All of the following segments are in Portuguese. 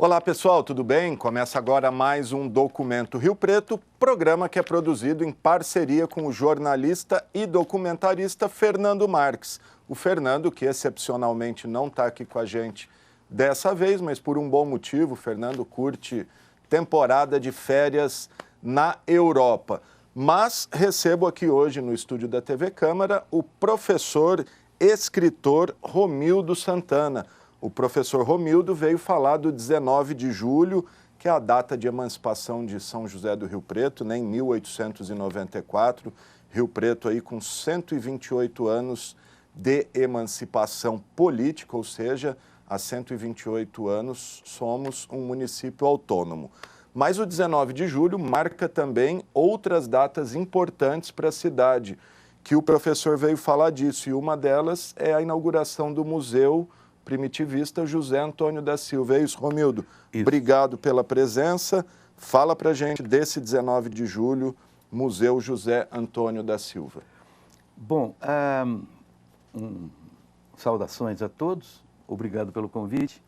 Olá pessoal, tudo bem? Começa agora mais um Documento Rio Preto, programa que é produzido em parceria com o jornalista e documentarista Fernando Marques. O Fernando, que excepcionalmente não está aqui com a gente dessa vez, mas por um bom motivo. O Fernando curte temporada de férias na Europa. Mas recebo aqui hoje no estúdio da TV Câmara o professor, escritor Romildo Santana. O professor Romildo veio falar do 19 de julho, que é a data de emancipação de São José do Rio Preto, né, em 1894. Rio Preto aí com 128 anos de emancipação política, ou seja, há 128 anos somos um município autônomo. Mas o 19 de julho marca também outras datas importantes para a cidade, que o professor veio falar disso, e uma delas é a inauguração do Museu Primitivista José Antônio da Silva. É isso, Romildo? Isso. Obrigado pela presença. Fala para a gente desse 19 de julho, Museu José Antônio da Silva. Bom, saudações a todos. Obrigado pelo convite.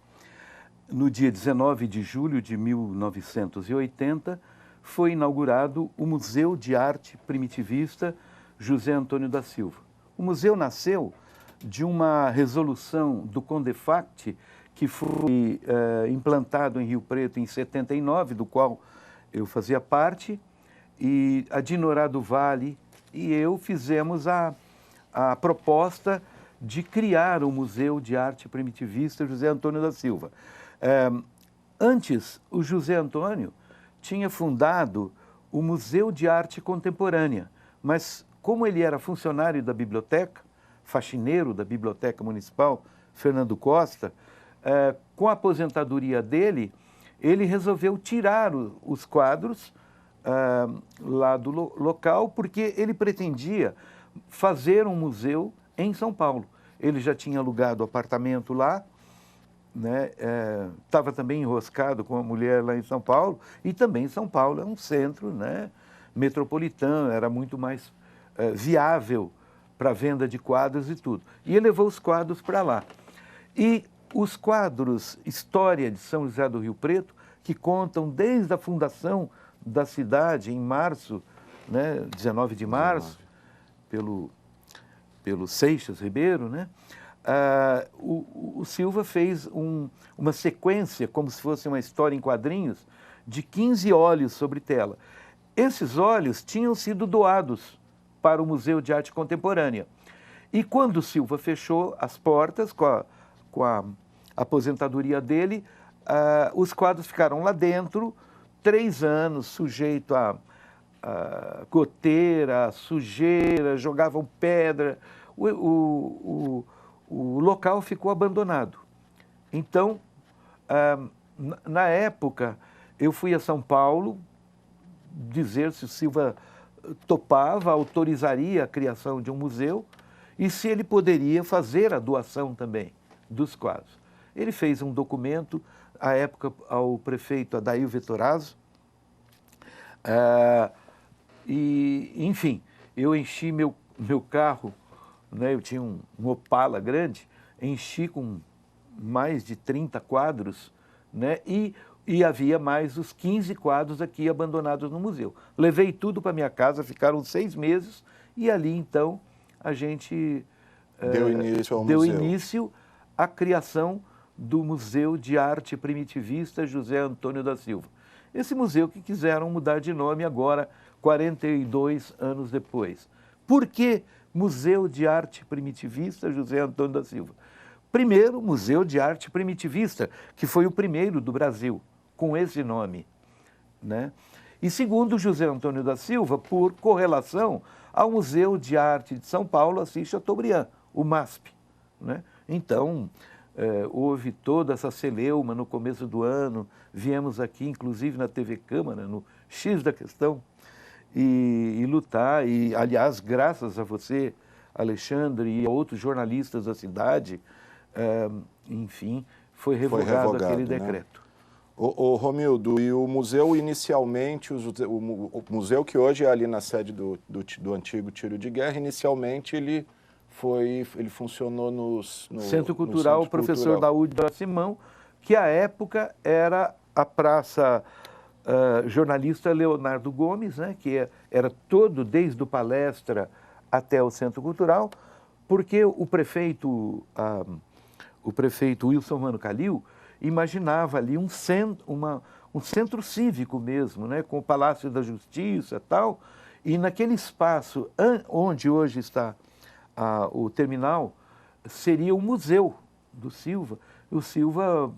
No dia 19 de julho de 1980, foi inaugurado o Museu de Arte Primitivista José Antônio da Silva. O museu nasceu de uma resolução do CONDEFACT, que foi implantado em Rio Preto em 79, do qual eu fazia parte, e a Dinorá do Vale e eu fizemos a proposta de criar o Museu de Arte Primitivista José Antônio da Silva. Antes, o José Antônio tinha fundado o Museu de Arte Contemporânea, mas como ele era funcionário da biblioteca, faxineiro da Biblioteca Municipal, Fernando Costa, com a aposentadoria dele, ele resolveu tirar os quadros lá do local, porque ele pretendia fazer um museu em São Paulo. Ele já tinha alugado apartamento lá, né? Estava também enroscado com uma mulher lá em São Paulo, e também São Paulo é um centro, né, metropolitano, era muito mais viável para venda de quadros e tudo. E ele levou os quadros para lá. E os quadros História de São José do Rio Preto, que contam desde a fundação da cidade em março, né, 19 de março, pelo Seixas Ribeiro, né, o Silva fez uma sequência, como se fosse uma história em quadrinhos, de 15 óleos sobre tela. Esses óleos tinham sido doados para o Museu de Arte Contemporânea. E quando o Silva fechou as portas com a aposentadoria dele, os quadros ficaram lá dentro, 3 anos, sujeito a goteira, sujeira, jogavam pedra. O local ficou abandonado. Então, na época, eu fui a São Paulo dizer se o Silva topava, autorizaria a criação de um museu e se ele poderia fazer a doação também dos quadros. Ele fez um documento, à época, ao prefeito Adair Vettorazzo, e, enfim, eu enchi meu carro, né, eu tinha um Opala grande, enchi com mais de 30 quadros, né, e havia mais os 15 quadros aqui abandonados no museu. Levei tudo para minha casa, ficaram 6 meses, e ali, então, a gente deu início à criação do Museu de Arte Primitivista José Antônio da Silva. Esse museu que quiseram mudar de nome agora, 42 anos depois. Por que Museu de Arte Primitivista José Antônio da Silva? Primeiro, Museu de Arte Primitivista, que foi o primeiro do Brasil com esse nome, né? E segundo, José Antônio da Silva, por correlação ao Museu de Arte de São Paulo, Assis Chateaubriand, o MASP, né? Então, houve toda essa celeuma no começo do ano, viemos aqui, inclusive na TV Câmara, no X da Questão, e lutar, e aliás, graças a você, Alexandre, e a outros jornalistas da cidade, enfim, foi revogado aquele decreto. Ô Romildo, e o museu inicialmente, o museu que hoje é ali na sede do antigo tiro de guerra, inicialmente ele funcionou no Centro Cultural Professor Daúde Simão, que à época era a Praça Jornalista Leonardo Gomes, né, que era todo, desde o Palestra até o Centro Cultural, porque o prefeito Wilson Mano Calil imaginava ali um centro cívico mesmo, né, com o Palácio da Justiça e tal, e naquele espaço onde hoje está o terminal, seria o museu do Silva. O Silva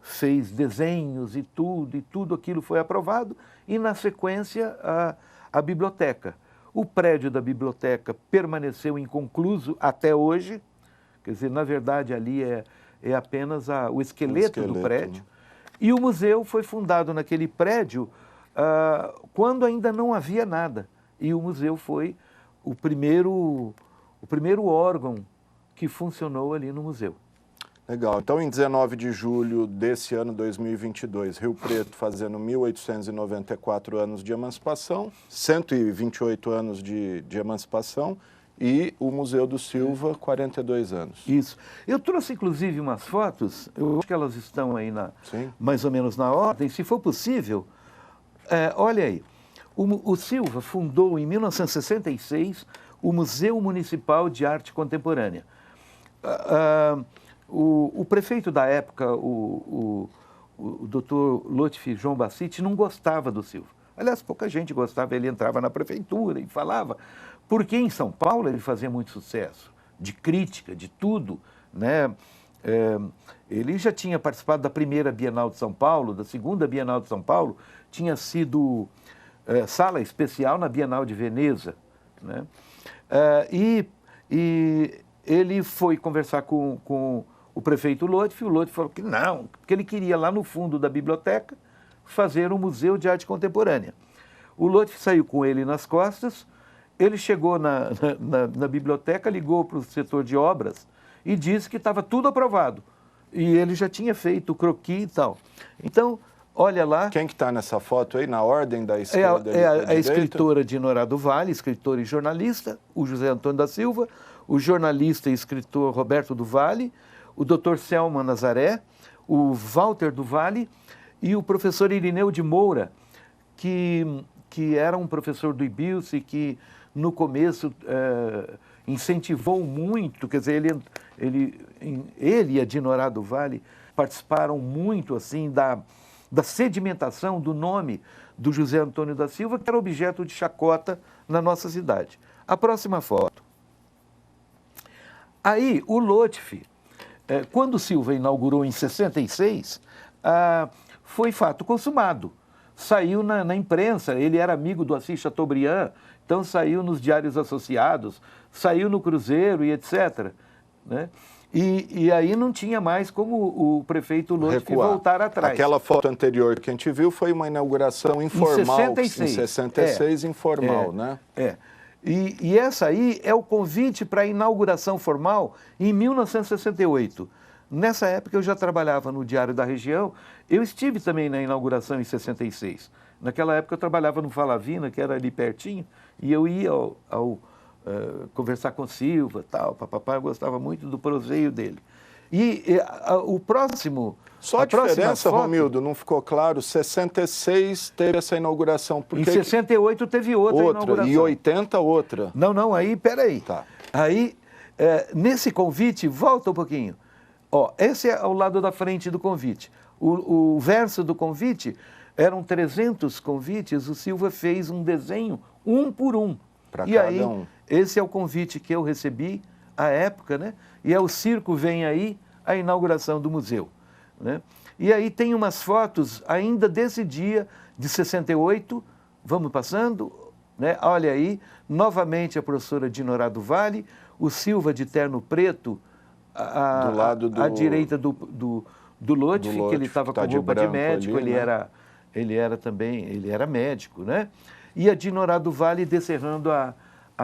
fez desenhos e tudo aquilo foi aprovado, e na sequência a biblioteca. O prédio da biblioteca permaneceu inconcluso até hoje, quer dizer, na verdade ali é apenas o esqueleto do prédio, né? E o museu foi fundado naquele prédio quando ainda não havia nada, e o museu foi o primeiro órgão que funcionou ali no museu. Legal. Então, em 19 de julho desse ano 2022, Rio Preto fazendo 1894 anos de emancipação, 128 anos de emancipação, e o Museu do Silva, 42 anos. Isso. Eu trouxe, inclusive, umas fotos, eu acho que elas estão aí mais ou menos na ordem, se for possível. Olha aí, o Silva fundou em 1966 o Museu Municipal de Arte Contemporânea. O prefeito da época, o doutor Lotfi João Bacite, não gostava do Silva. Aliás, pouca gente gostava, ele entrava na prefeitura e falava, porque em São Paulo ele fazia muito sucesso, de crítica, de tudo, né? Ele já tinha participado da primeira Bienal de São Paulo, da segunda Bienal de São Paulo, tinha sido sala especial na Bienal de Veneza, né? E ele foi conversar com o prefeito Lotfi, o Lotfi falou que não, que ele queria lá no fundo da biblioteca fazer um museu de arte contemporânea. O Lotfi saiu com ele nas costas, ele chegou na biblioteca, ligou para o setor de obras e disse que estava tudo aprovado. E ele já tinha feito o croquis e tal. Então, olha lá... Quem que está nessa foto aí, na ordem da esquerda? A escritora Dinorá do Vale, escritora e jornalista, o José Antônio da Silva, o jornalista e escritor Roberto do Vale, o Dr. Selma Nazaré, o Walter do Vale e o professor Irineu de Moura, que era um professor do IBILS e que no começo incentivou muito, quer dizer, ele e a Dinorá do Vale participaram muito assim da sedimentação do nome do José Antônio da Silva, que era objeto de chacota na nossa cidade. A próxima foto. Aí, o Lotfi, quando o Silva inaugurou em 66, foi fato consumado. Saiu na imprensa, ele era amigo do Assis Chateaubriand, então saiu nos diários associados, saiu no Cruzeiro e etc. Né? E aí não tinha mais como o prefeito Lotfi voltar atrás. Aquela foto anterior que a gente viu foi uma inauguração informal. Em 66, informal, né? E essa aí é o convite para a inauguração formal em 1968. Nessa época eu já trabalhava no Diário da Região, eu estive também na inauguração em 66. Naquela época eu trabalhava no Falavina, que era ali pertinho, e eu ia conversar com Silva, tal, papapá, eu gostava muito do proseio dele. O próximo... Só a diferença, foto, Romildo, não ficou claro, 66 teve essa inauguração. Em 68 teve outra inauguração. E 80 outra. Não, aí, peraí. Tá. Aí, nesse convite, volta um pouquinho. Esse é ao lado da frente do convite. O verso do convite, eram 300 convites, o Silva fez um desenho, um por um. Para cada um. Esse é o convite que eu recebi à época, né? E o circo vem aí, a inauguração do museu. Né? E aí tem umas fotos ainda desse dia de 68, vamos passando, né? Olha aí, novamente a professora Dinorá do Vale, o Silva de terno preto, do lado à direita do Lotfi, que ele estava com roupa de médico, ali, ele era médico, né? E a Dinorá do Vale descerrando a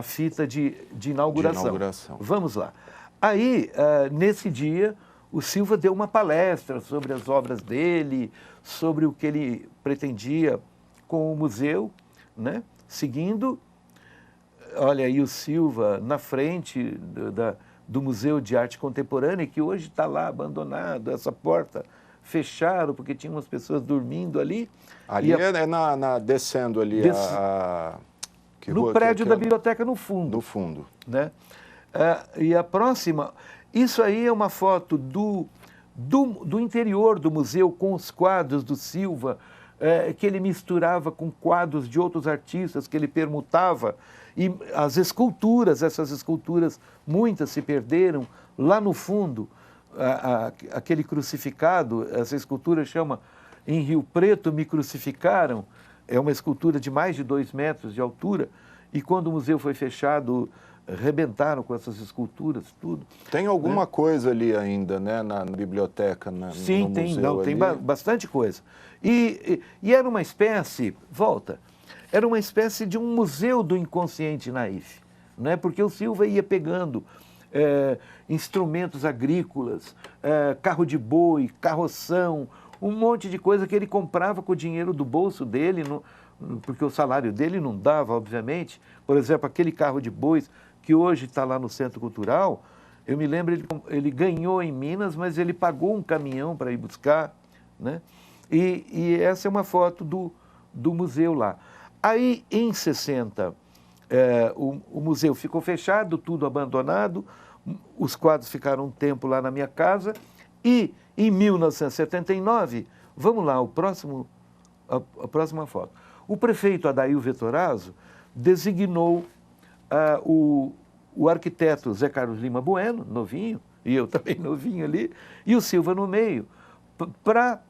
fita de inauguração. Vamos lá. Aí, nesse dia, o Silva deu uma palestra sobre as obras dele, sobre o que ele pretendia com o museu, né? Seguindo, olha aí o Silva na frente do Museu de Arte Contemporânea, que hoje está lá abandonado, essa porta fecharam porque tinha umas pessoas dormindo ali. Ali descendo ali no prédio da biblioteca, no fundo. Do fundo. Né? E a próxima, isso aí é uma foto do interior do museu com os quadros do Silva, que ele misturava com quadros de outros artistas, que ele permutava. E as esculturas, essas esculturas, muitas se perderam. Lá no fundo, aquele crucificado, essa escultura chama Em Rio Preto Me Crucificaram, é uma escultura de mais de 2 metros de altura, e quando o museu foi fechado, rebentaram com essas esculturas, tudo. Tem alguma coisa ali ainda, né, na biblioteca, Sim, no tem, museu tem ali? bastante coisa. E era uma espécie, era uma espécie de um museu do inconsciente naif, né? Porque o Silva ia pegando instrumentos agrícolas, carro de boi, carroção, um monte de coisa que ele comprava com o dinheiro do bolso dele, porque o salário dele não dava, obviamente. Por exemplo, aquele carro de bois que hoje está lá no Centro Cultural, eu me lembro, ele ganhou em Minas, mas ele pagou um caminhão para ir buscar, né? E essa é uma foto do museu lá. Aí, em 60, o museu ficou fechado, tudo abandonado, os quadros ficaram um tempo lá na minha casa, e em 1979, vamos lá, a próxima foto. O prefeito Adair Vettorazzo designou o arquiteto Zé Carlos Lima Bueno, novinho, e eu também novinho ali, e o Silva no meio, para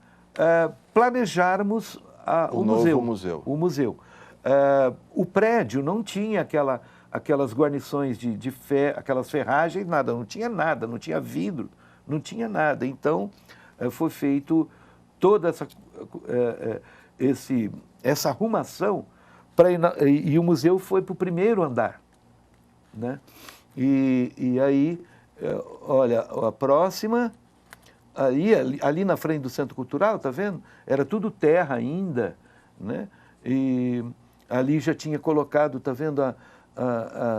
planejarmos o museu. O museu. O prédio não tinha aquelas guarnições de ferro, aquelas ferragens, nada, não tinha nada, não tinha vidro, não tinha nada. Então, foi feito toda essa arrumação, e o museu foi para o primeiro andar, né? E aí, olha, a próxima, ali na frente do Centro Cultural, tá vendo? Era tudo terra ainda, né? E ali já tinha colocado, tá vendo,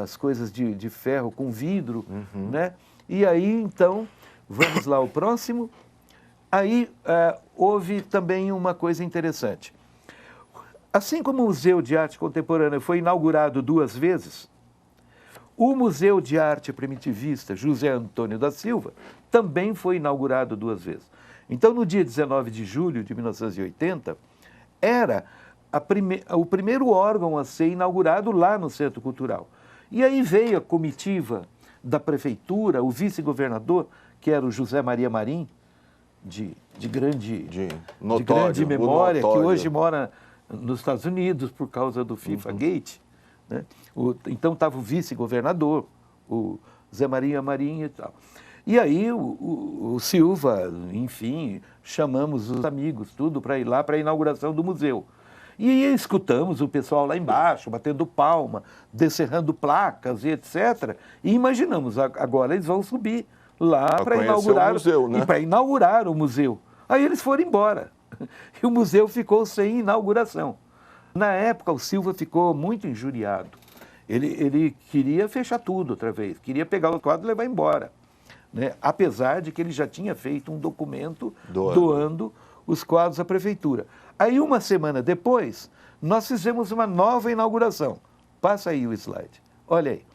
as coisas de ferro com vidro, né? E aí, então, vamos lá, o próximo. Aí houve também uma coisa interessante. Assim como o Museu de Arte Contemporânea foi inaugurado 2 vezes, o Museu de Arte Primitivista José Antônio da Silva também foi inaugurado 2 vezes. Então, no dia 19 de julho de 1980, era o primeiro órgão a ser inaugurado lá no Centro Cultural. E aí veio a comitiva da prefeitura, o vice-governador, que era o José Maria Marim, de grande memória, que hoje mora nos Estados Unidos por causa do FIFA Gate, né? Então estava o vice-governador, o Zé Maria Marim e tal. E aí o Silva, enfim, chamamos os amigos, tudo, para ir lá para a inauguração do museu. E escutamos o pessoal lá embaixo, batendo palma, descerrando placas e etc. E imaginamos, agora eles vão subir lá para inaugurar o museu, né? E para inaugurar o museu. Aí eles foram embora. E o museu ficou sem inauguração. Na época, o Silva ficou muito injuriado. Ele queria fechar tudo outra vez, queria pegar o quadro e levar embora, né? Apesar de que ele já tinha feito um documento doando os quadros à prefeitura. Aí, uma semana depois, nós fizemos uma nova inauguração. Passa aí o slide. Olha aí.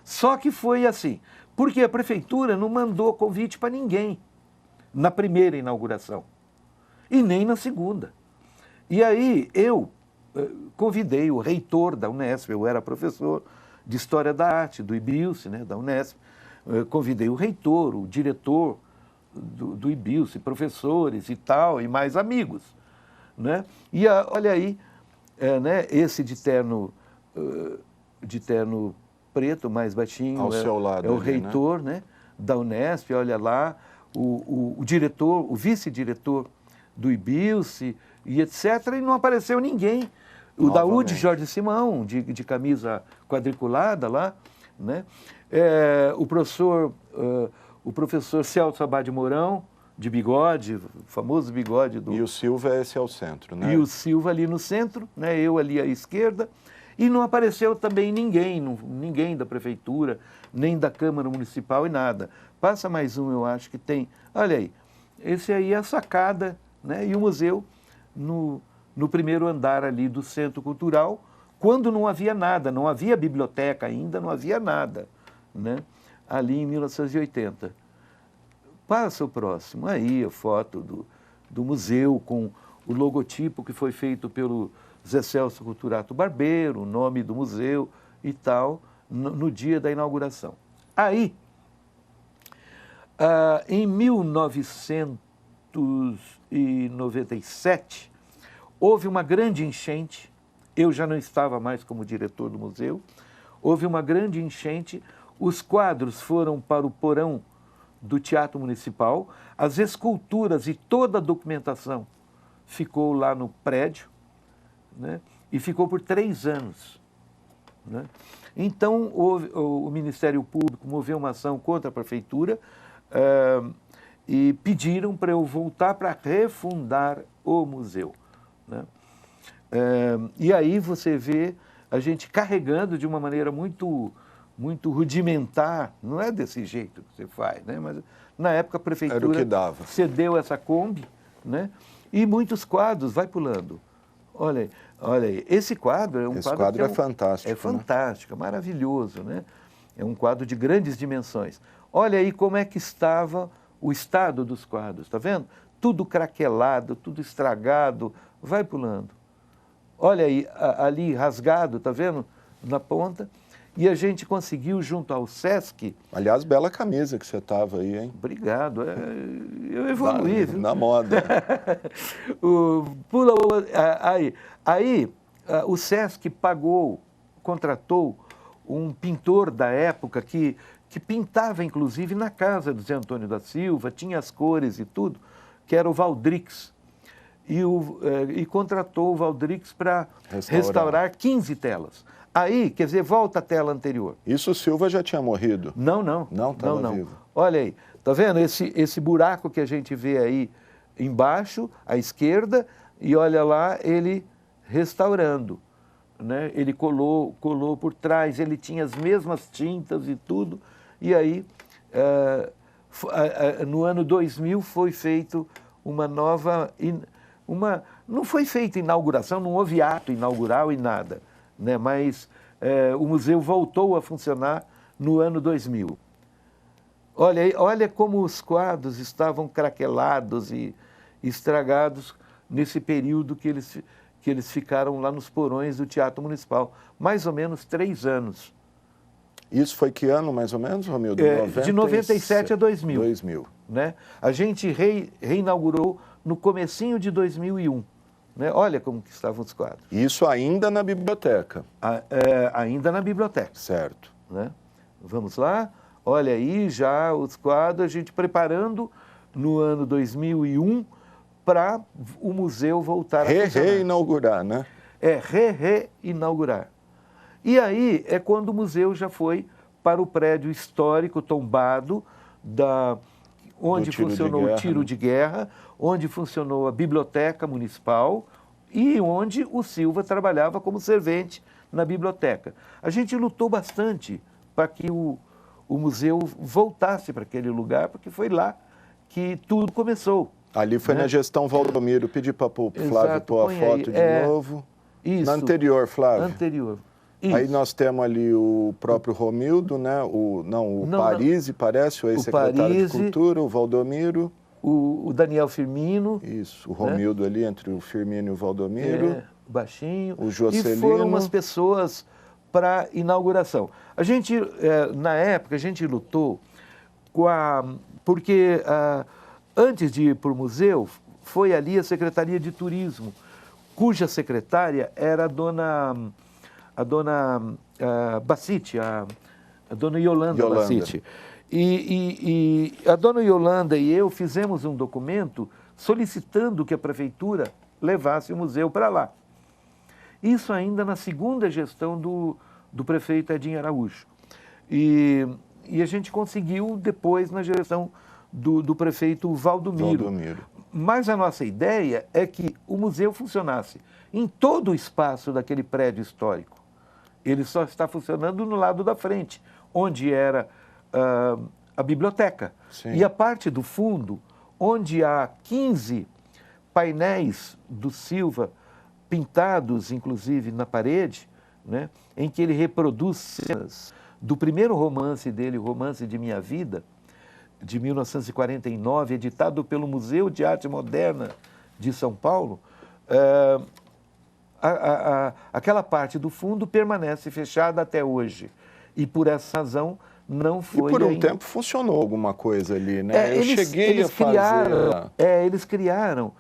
Só que foi assim, porque a prefeitura não mandou convite para ninguém na primeira inauguração e nem na segunda. E aí eu convidei o reitor da Unesp, eu era professor de História da Arte, do IBILSE, né, da Unesp. Convidei o reitor, o diretor do IBILSE, professores e tal, e mais amigos, né? E olha aí, né, esse de terno preto, mais baixinho, ao seu lado é o ali, reitor, né, da Unesp, olha lá, o diretor, o vice-diretor do IBILSE e etc., e não apareceu ninguém. O Daúde Jorge Simão, de camisa quadriculada lá, né? O professor Celso Abade Mourão, de bigode, o famoso bigode do... E o Silva, esse é o centro, né? E o Silva ali no centro, né? Eu ali à esquerda. E não apareceu também ninguém da prefeitura, nem da Câmara Municipal e nada. Passa mais um, eu acho que tem. Olha aí, esse aí é a sacada, né? E o museu no primeiro andar ali do Centro Cultural, quando não havia nada, não havia biblioteca ainda, não havia nada, né? Ali em 1980. Passa o próximo, aí a foto do museu com o logotipo que foi feito pelo Zé Celso Culturato Barbeiro, o nome do museu e tal, no dia da inauguração. Aí, em 1997, houve uma grande enchente, eu já não estava mais como diretor do museu, houve uma grande enchente, os quadros foram para o porão do Teatro Municipal, as esculturas e toda a documentação ficou lá no prédio, né? E ficou por 3 anos. Né? Então, o Ministério Público moveu uma ação contra a Prefeitura e pediram para eu voltar para refundar o museu. Né? E aí você vê a gente carregando de uma maneira muito rudimentar, não é desse jeito que você faz, né? Mas na época a Prefeitura era o que dava. Cedeu essa Kombi, né? E muitos quadros, vai pulando. Olha aí, esse quadro é um Esse quadro quadro que é fantástico. É fantástico, maravilhoso, né? É um quadro de grandes dimensões. Olha aí como é que estava o estado dos quadros, está vendo? Tudo craquelado, tudo estragado, vai pulando. Olha aí, ali rasgado, está vendo? Na ponta. E a gente conseguiu, junto ao Sesc... Aliás, bela camisa que você estava aí, hein? Obrigado. Eu evoluí, viu? Na moda. Aí, o Sesc contratou um pintor da época que pintava, inclusive, na casa do Zé Antônio da Silva, tinha as cores e tudo, que era o Valdrix. E contratou o Valdrix para restaurar 15 telas. Aí, quer dizer, volta à tela anterior. Isso o Silva já tinha morrido? Não. Não, estava vivo. Olha aí, tá vendo esse buraco que a gente vê aí embaixo, à esquerda, e olha lá ele restaurando. Né? Ele colou por trás, ele tinha as mesmas tintas e tudo. E aí, no ano 2000, foi feito uma nova... não foi feita inauguração, não houve ato inaugural e nada. Né? Mas o museu voltou a funcionar no ano 2000. Olha como os quadros estavam craquelados e estragados nesse período que eles ficaram lá nos porões do Teatro Municipal. Mais ou menos 3 anos. Isso foi que ano, mais ou menos, Romildo? De 97 a 2000. 2000. Né? A gente reinaugurou no comecinho de 2001. Né? Olha como que estavam os quadros. Isso ainda na biblioteca. Ainda na biblioteca. Certo. Né? Vamos lá. Olha aí já os quadros, a gente preparando no ano 2001 para o museu voltar a funcionar. Reinaugurar, né? Reinaugurar. E aí é quando o museu já foi para o prédio histórico tombado onde funcionou o tiro de guerra, onde funcionou a biblioteca municipal e onde o Silva trabalhava como servente na biblioteca. A gente lutou bastante para que o museu voltasse para aquele lugar, porque foi lá que tudo começou. Ali foi na gestão Valdomiro. Pedi para o Flávio pôr a foto de novo. Isso. Na anterior, Flávio. Anterior. Isso. Aí nós temos ali o próprio Romildo, né? O Parisi, parece, o ex-secretário de Cultura, o Valdomiro. O Daniel Firmino. Isso, o Romildo ali entre o Firmino e o Valdomiro. Baixinho. O Jocelino. E foram umas pessoas para a inauguração. A gente, na época, a gente lutou porque antes de ir para o museu, foi ali a Secretaria de Turismo, cuja secretária era a dona Bacite, a dona Yolanda Bacite. E a dona Yolanda e eu fizemos um documento solicitando que a prefeitura levasse o museu para lá. Isso ainda na segunda gestão do prefeito Edinho Araújo. E a gente conseguiu depois na gestão do prefeito Valdomiro. Mas a nossa ideia é que o museu funcionasse em todo o espaço daquele prédio histórico. Ele só está funcionando no lado da frente, onde era a biblioteca. Sim. E a parte do fundo, onde há 15 painéis do Silva, pintados inclusive na parede, né, em que ele reproduz cenas do primeiro romance dele, O Romance de Minha Vida, de 1949, editado pelo Museu de Arte Moderna de São Paulo. Aquela parte do fundo permanece fechada até hoje. E por essa razão não foi... E por um tempo funcionou alguma coisa ali, né? Eu cheguei eles a fazer... Eles criaram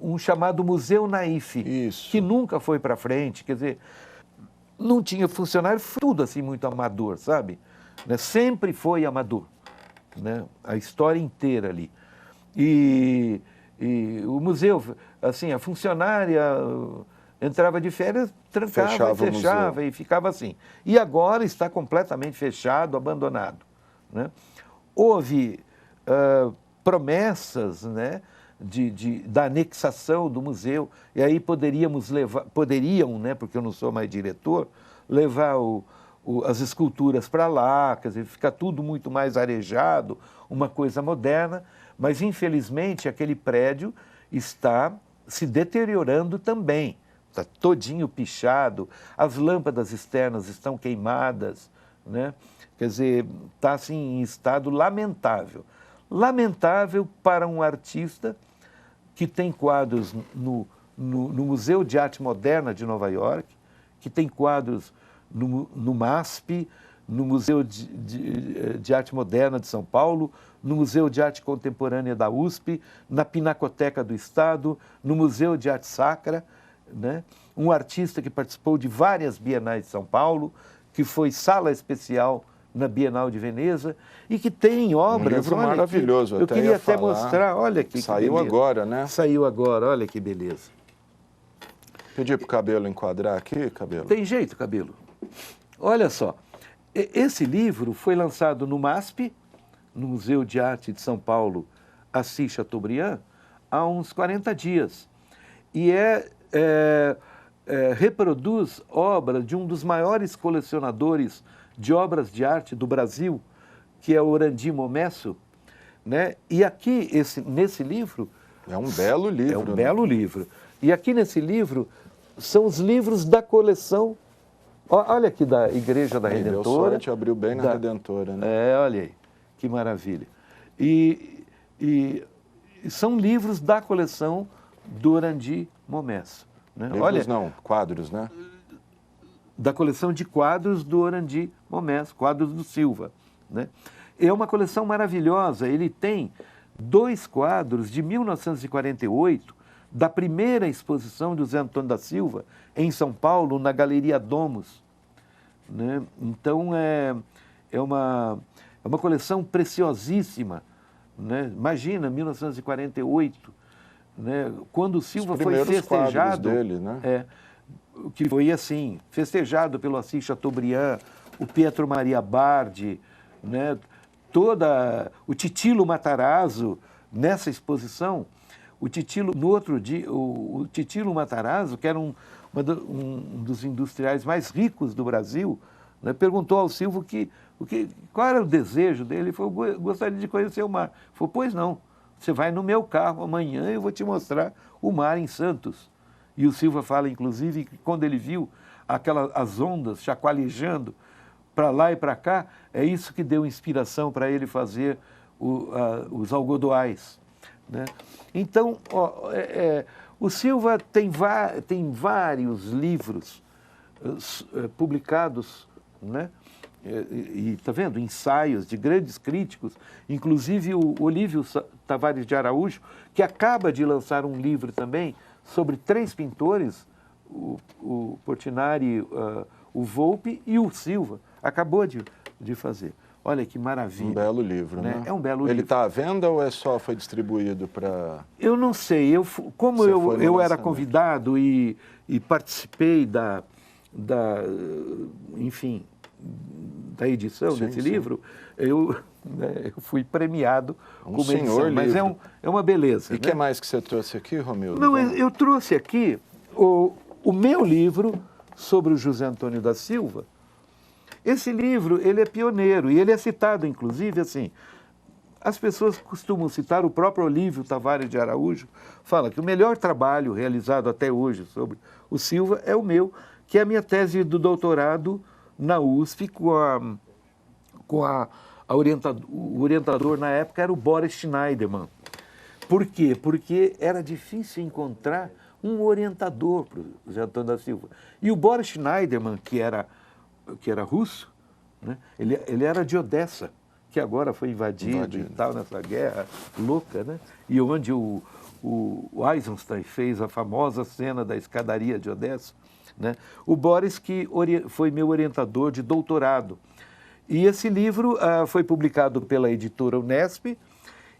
um chamado Museu Naif, que nunca foi para frente, quer dizer, não tinha funcionário, foi tudo assim muito amador, sabe? Né? Sempre foi amador, né? A história inteira ali. E o museu, assim, a funcionária entrava de férias, trancava, fechava e ficava assim. E agora está completamente fechado, abandonado, né? Houve promessas, né, da anexação do museu, e aí poderiam, né, porque eu não sou mais diretor, levar as esculturas para lá, quer dizer, fica tudo muito mais arejado, uma coisa moderna, mas infelizmente aquele prédio está se deteriorando também, está todinho pichado, as lâmpadas externas estão queimadas, né? Quer dizer, está assim em estado lamentável. Lamentável para um artista que tem quadros no Museu de Arte Moderna de Nova York, que tem quadros no MASP, no Museu de Arte Moderna de São Paulo, no Museu de Arte Contemporânea da USP, na Pinacoteca do Estado, no Museu de Arte Sacra, né? Um artista que participou de várias bienais de São Paulo, que foi sala especial na Bienal de Veneza, e que tem obras... Um livro maravilhoso, eu queria até mostrar, olha aqui. Saiu agora, né? Saiu agora, olha que beleza. Pedir para o Cabelo enquadrar aqui, Cabelo? Tem jeito, Cabelo. Olha só, esse livro foi lançado no MASP, no Museu de Arte de São Paulo, Assis Chateaubriand, há uns 40 dias. E reproduz obra de um dos maiores colecionadores de obras de arte do Brasil, que é o Orandi Momesso, né? E aqui, nesse livro... É um belo livro. É um belo livro. E aqui nesse livro são os livros da coleção... Olha aqui da Igreja da Redentora. Deu sorte, abriu bem na Redentora, né? Olha aí, que maravilha. E são livros da coleção do Orandi Momesso. Né? Livros não, quadros, né? Da coleção de quadros do Orandi Momesso, quadros do Silva, né? É uma coleção maravilhosa. Ele tem 2 quadros de 1948, da primeira exposição do Zé Antônio da Silva, em São Paulo, na Galeria Domus, né? Então, é uma coleção preciosíssima, né? Imagina, 1948, né? Quando o Silva foi festejado... Dele, né? Que foi assim, festejado pelo Assis Chateaubriand, o Pietro Maria Bardi, né? O Titilo Matarazzo, nessa exposição, no outro dia, o Titilo Matarazzo, que era um dos industriais mais ricos do Brasil, né? Perguntou ao Silva qual era o desejo dele. Ele falou: gostaria de conhecer o mar. Ele falou: pois não, você vai no meu carro amanhã e eu vou te mostrar o mar em Santos. E o Silva fala, inclusive, que quando ele viu as ondas chacoalejando para lá e para cá, é isso que deu inspiração para ele fazer os algodoais, né? Então, o Silva tem vários livros publicados, né? E está vendo? Ensaios de grandes críticos, inclusive o Olívio Tavares de Araújo, que acaba de lançar um livro também sobre 3 pintores, o Portinari, o Volpe e o Silva. Acabou de fazer. Olha que maravilha. Um belo livro, né? É um belo livro. Ele está à venda ou foi distribuído para... Eu não sei. Como eu era convidado e participei enfim, da edição desse livro, eu fui premiado como edição. Mas é uma beleza. E o que mais que você trouxe aqui, Romildo? Não, eu trouxe aqui o meu livro sobre o José Antônio da Silva. Esse livro, ele é pioneiro e ele é citado, inclusive, assim, as pessoas costumam citar, o próprio Olívio Tavares de Araújo fala que o melhor trabalho realizado até hoje sobre o Silva é o meu, que é a minha tese do doutorado na USP o orientador na época era o Boris Schneiderman. Por quê? Porque era difícil encontrar um orientador para o José Antônio da Silva. E o Boris Schneiderman, que era russo, né? Ele era de Odessa, que agora foi invadido e tal, nessa guerra louca, né? E onde o Eisenstein fez a famosa cena da escadaria de Odessa, né? O Boris, que foi meu orientador de doutorado. E esse livro foi publicado pela editora Unesp,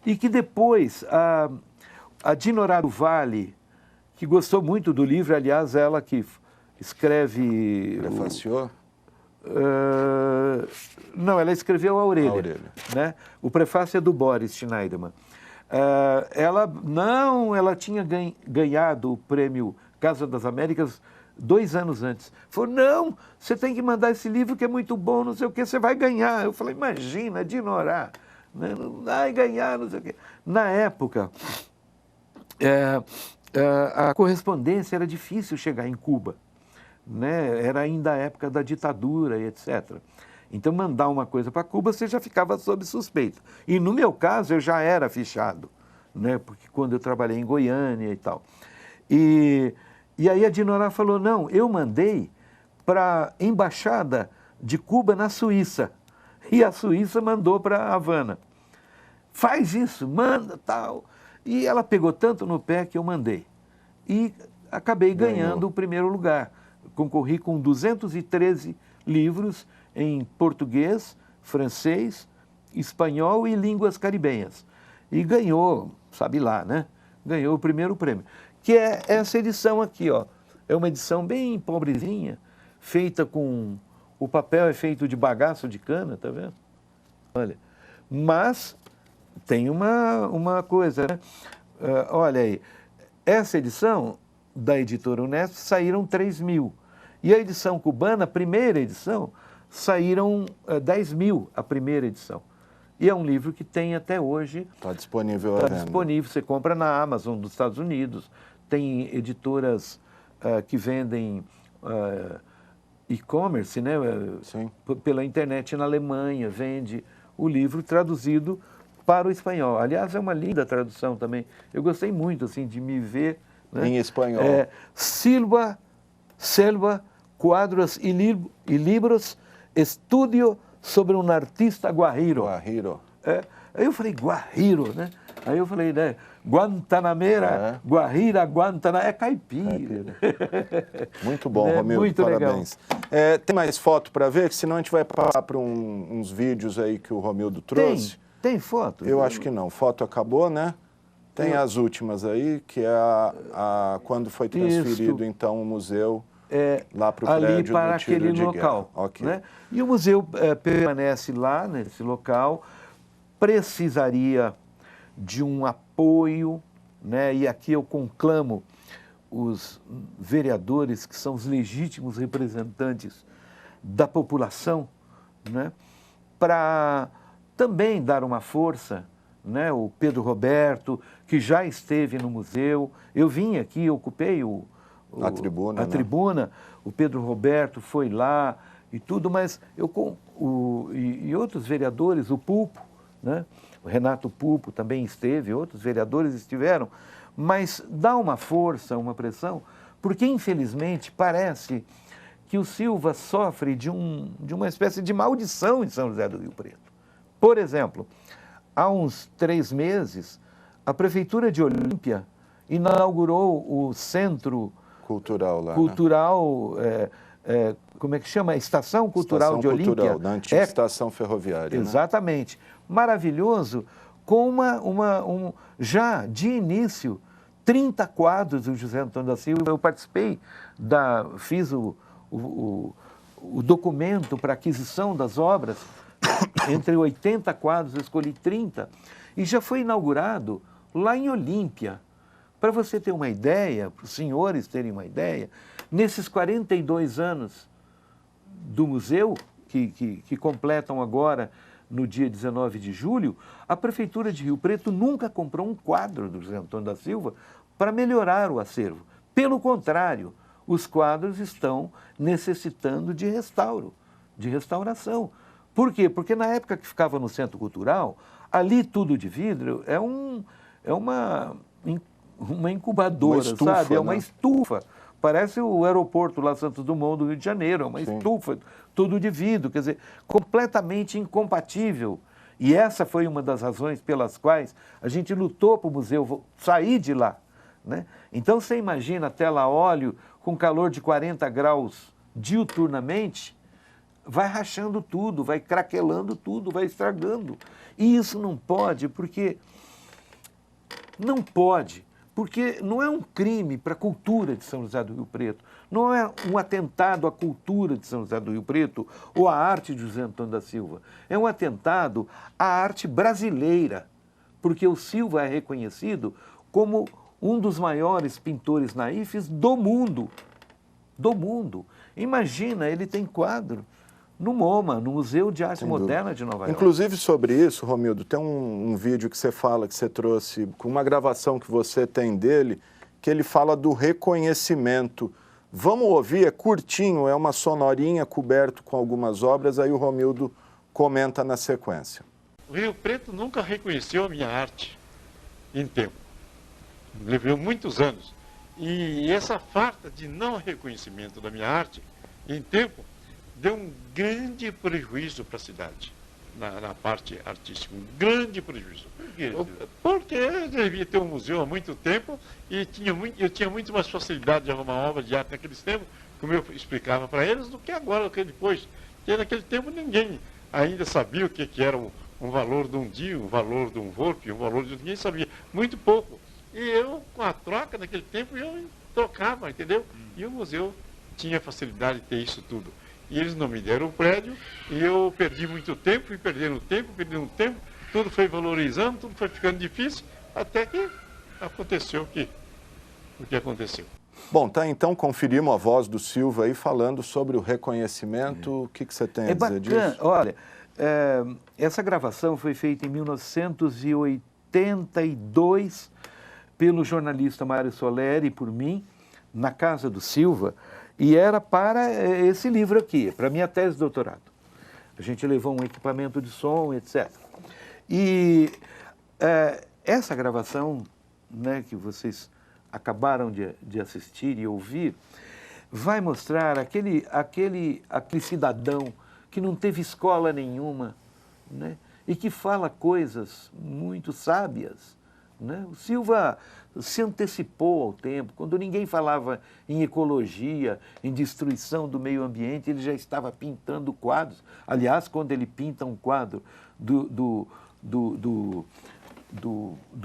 e que depois a Dinorah do Vale, que gostou muito do livro, aliás, ela que escreve... Prefaciou? Não, ela escreveu a orelha. Né? O prefácio é do Boris Schneiderman. Ela tinha ganhado o prêmio Casa das Américas 2 anos antes. Falou, não, você tem que mandar esse livro que é muito bom, não sei o que, você vai ganhar. Eu falei, imagina, Dinorah, né? Não vai ganhar, não sei o quê. Na época, a correspondência era difícil chegar em Cuba. Né? Era ainda a época da ditadura e etc. Então, mandar uma coisa para Cuba, você já ficava sob suspeita. E no meu caso, eu já era fichado, né? Porque quando eu trabalhei em Goiânia e tal. E aí a Dinorah falou, não, eu mandei para a Embaixada de Cuba na Suíça. E a Suíça mandou para Havana. Faz isso, manda, tal. E ela pegou tanto no pé que eu mandei. E acabei ganhando o primeiro lugar. Concorri com 213 livros em português, francês, espanhol e línguas caribenhas. E ganhou, sabe lá, né? Ganhou o primeiro prêmio. Que é essa edição aqui, ó. É uma edição bem pobrezinha, feita com... O papel é feito de bagaço de cana, tá vendo? Olha. Mas tem uma coisa, né? Olha aí. Essa edição da editora Unesp saíram 3.000. E a edição cubana, a primeira edição, saíram 10.000, a primeira edição. E é um livro que tem até hoje... Está disponível à venda. Está disponível, você compra na Amazon dos Estados Unidos. Tem editoras que vendem e-commerce, né? Sim. Pela internet na Alemanha, vende o livro traduzido para o espanhol. Aliás, é uma linda tradução também. Eu gostei muito assim, de me ver... Né? Em espanhol. Selva, quadros e livros, estudo sobre um artista guajiro. Guajiro. Aí eu falei, guajiro, né? Aí eu falei, né? Guantanamera, Guajira, Guantanamera, é caipira. Muito bom, Romildo, muito parabéns. Tem mais foto para ver? Senão a gente vai passar para uns vídeos aí que o Romildo trouxe. Tem foto? Eu acho que não. Foto acabou, né? Tem as últimas aí, que é quando foi transferido, então, o museu lá para o prédio ali para do tiro aquele de local. Guerra. Okay. Né? E o museu permanece lá, nesse local, precisaria de um apoio, né? E aqui eu conclamo os vereadores, que são os legítimos representantes da população, né? Para também dar uma força, né? O Pedro Roberto, que já esteve no museu, eu vim aqui, ocupei a tribuna, tribuna, o Pedro Roberto foi lá e tudo, mas e outros vereadores, o Pulpo, né? O Renato Pulpo também esteve, outros vereadores estiveram, mas dá uma força, uma pressão, porque infelizmente parece que o Silva sofre de uma espécie de maldição em São José do Rio Preto. Por exemplo, há uns 3 meses, a Prefeitura de Olímpia inaugurou o Centro Cultural lá. Cultural, né? Como é que chama? Estação Cultural de Olímpia. Cultural, da antiga estação ferroviária. Exatamente. Né? Maravilhoso, com já de início, 30 quadros do José Antônio da Silva. Eu participei, fiz o documento para aquisição das obras, entre 80 quadros, eu escolhi 30, e já foi inaugurado lá em Olímpia. Para você ter uma ideia, para os senhores terem uma ideia, nesses 42 anos do museu, que completam agora no dia 19 de julho, a Prefeitura de Rio Preto nunca comprou um quadro do José Antônio da Silva para melhorar o acervo. Pelo contrário, os quadros estão necessitando de restauro, de restauração. Por quê? Porque na época que ficava no Centro Cultural, ali tudo de vidro é uma incubadora, uma estufa, sabe? É uma estufa. Parece o aeroporto lá, Santos Dumont, do Rio de Janeiro, é uma estufa, tudo de vidro, quer dizer, completamente incompatível. E essa foi uma das razões pelas quais a gente lutou para o museu sair de lá, né? Então, você imagina a tela a óleo com calor de 40 graus diuturnamente, vai rachando tudo, vai craquelando tudo, vai estragando. E isso não pode, porque não é um crime para a cultura de São José do Rio Preto, não é um atentado à cultura de São José do Rio Preto ou à arte de José Antônio da Silva. É um atentado à arte brasileira, porque o Silva é reconhecido como um dos maiores pintores naífes do mundo. Do mundo. Imagina, ele tem quadro no MoMA, no Museu de Arte Moderna de Nova York. Inclusive sobre isso, Romildo, tem um vídeo que você fala, que você trouxe, com uma gravação que você tem dele, que ele fala do reconhecimento. Vamos ouvir, é curtinho, é uma sonorinha coberto com algumas obras, aí o Romildo comenta na sequência. O Rio Preto nunca reconheceu a minha arte em tempo. Levou muitos anos. E essa falta de não reconhecimento da minha arte em tempo deu um grande prejuízo para a cidade, na parte artística, um grande prejuízo. Por quê? Porque eu devia ter um museu há muito tempo e eu tinha muito mais facilidade de arrumar obra de arte naqueles tempos, como eu explicava para eles, do que agora, do que depois. Porque naquele tempo ninguém ainda sabia o que era um valor de um dia, um valor de um Volpe, um valor de... Ninguém sabia, muito pouco. E eu, com a troca, naquele tempo, eu trocava, entendeu? E o museu tinha facilidade de ter isso tudo. E eles não me deram o prédio, e eu perdi muito tempo, fui perdendo tempo, tudo foi valorizando, tudo foi ficando difícil, até que aconteceu o que aconteceu. Bom, tá, então conferimos a voz do Silva aí falando sobre o reconhecimento. O que você tem a dizer disso? Olha, essa gravação foi feita em 1982 pelo jornalista Mário Soleri e por mim, na casa do Silva, e era para esse livro aqui, para a minha tese de doutorado. A gente levou um equipamento de som, etc. E essa gravação, né, que vocês acabaram de assistir e ouvir, vai mostrar aquele cidadão que não teve escola nenhuma, né, e que fala coisas muito sábias, né? O Silva se antecipou ao tempo. Quando ninguém falava em ecologia, em destruição do meio ambiente, ele já estava pintando quadros. Aliás, quando ele pinta um quadro do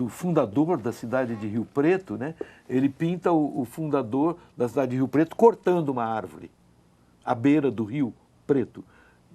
fundador da cidade de Rio Preto, né? Ele pinta o fundador da cidade de Rio Preto cortando uma árvore, à beira do Rio Preto,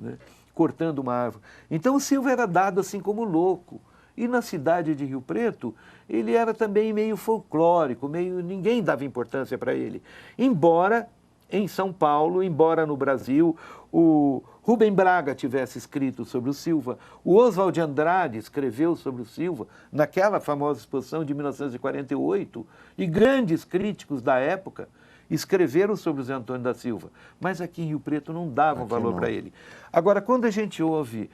né? Cortando uma árvore. Então o Silva era dado assim como louco. E na cidade de Rio Preto, ele era também meio folclórico, ninguém dava importância para ele. Embora em São Paulo, embora no Brasil, o Rubem Braga tivesse escrito sobre o Silva, o Oswald de Andrade escreveu sobre o Silva, naquela famosa exposição de 1948, e grandes críticos da época escreveram sobre o José Antônio da Silva. Mas aqui em Rio Preto não davam valor para ele. Agora, quando a gente ouve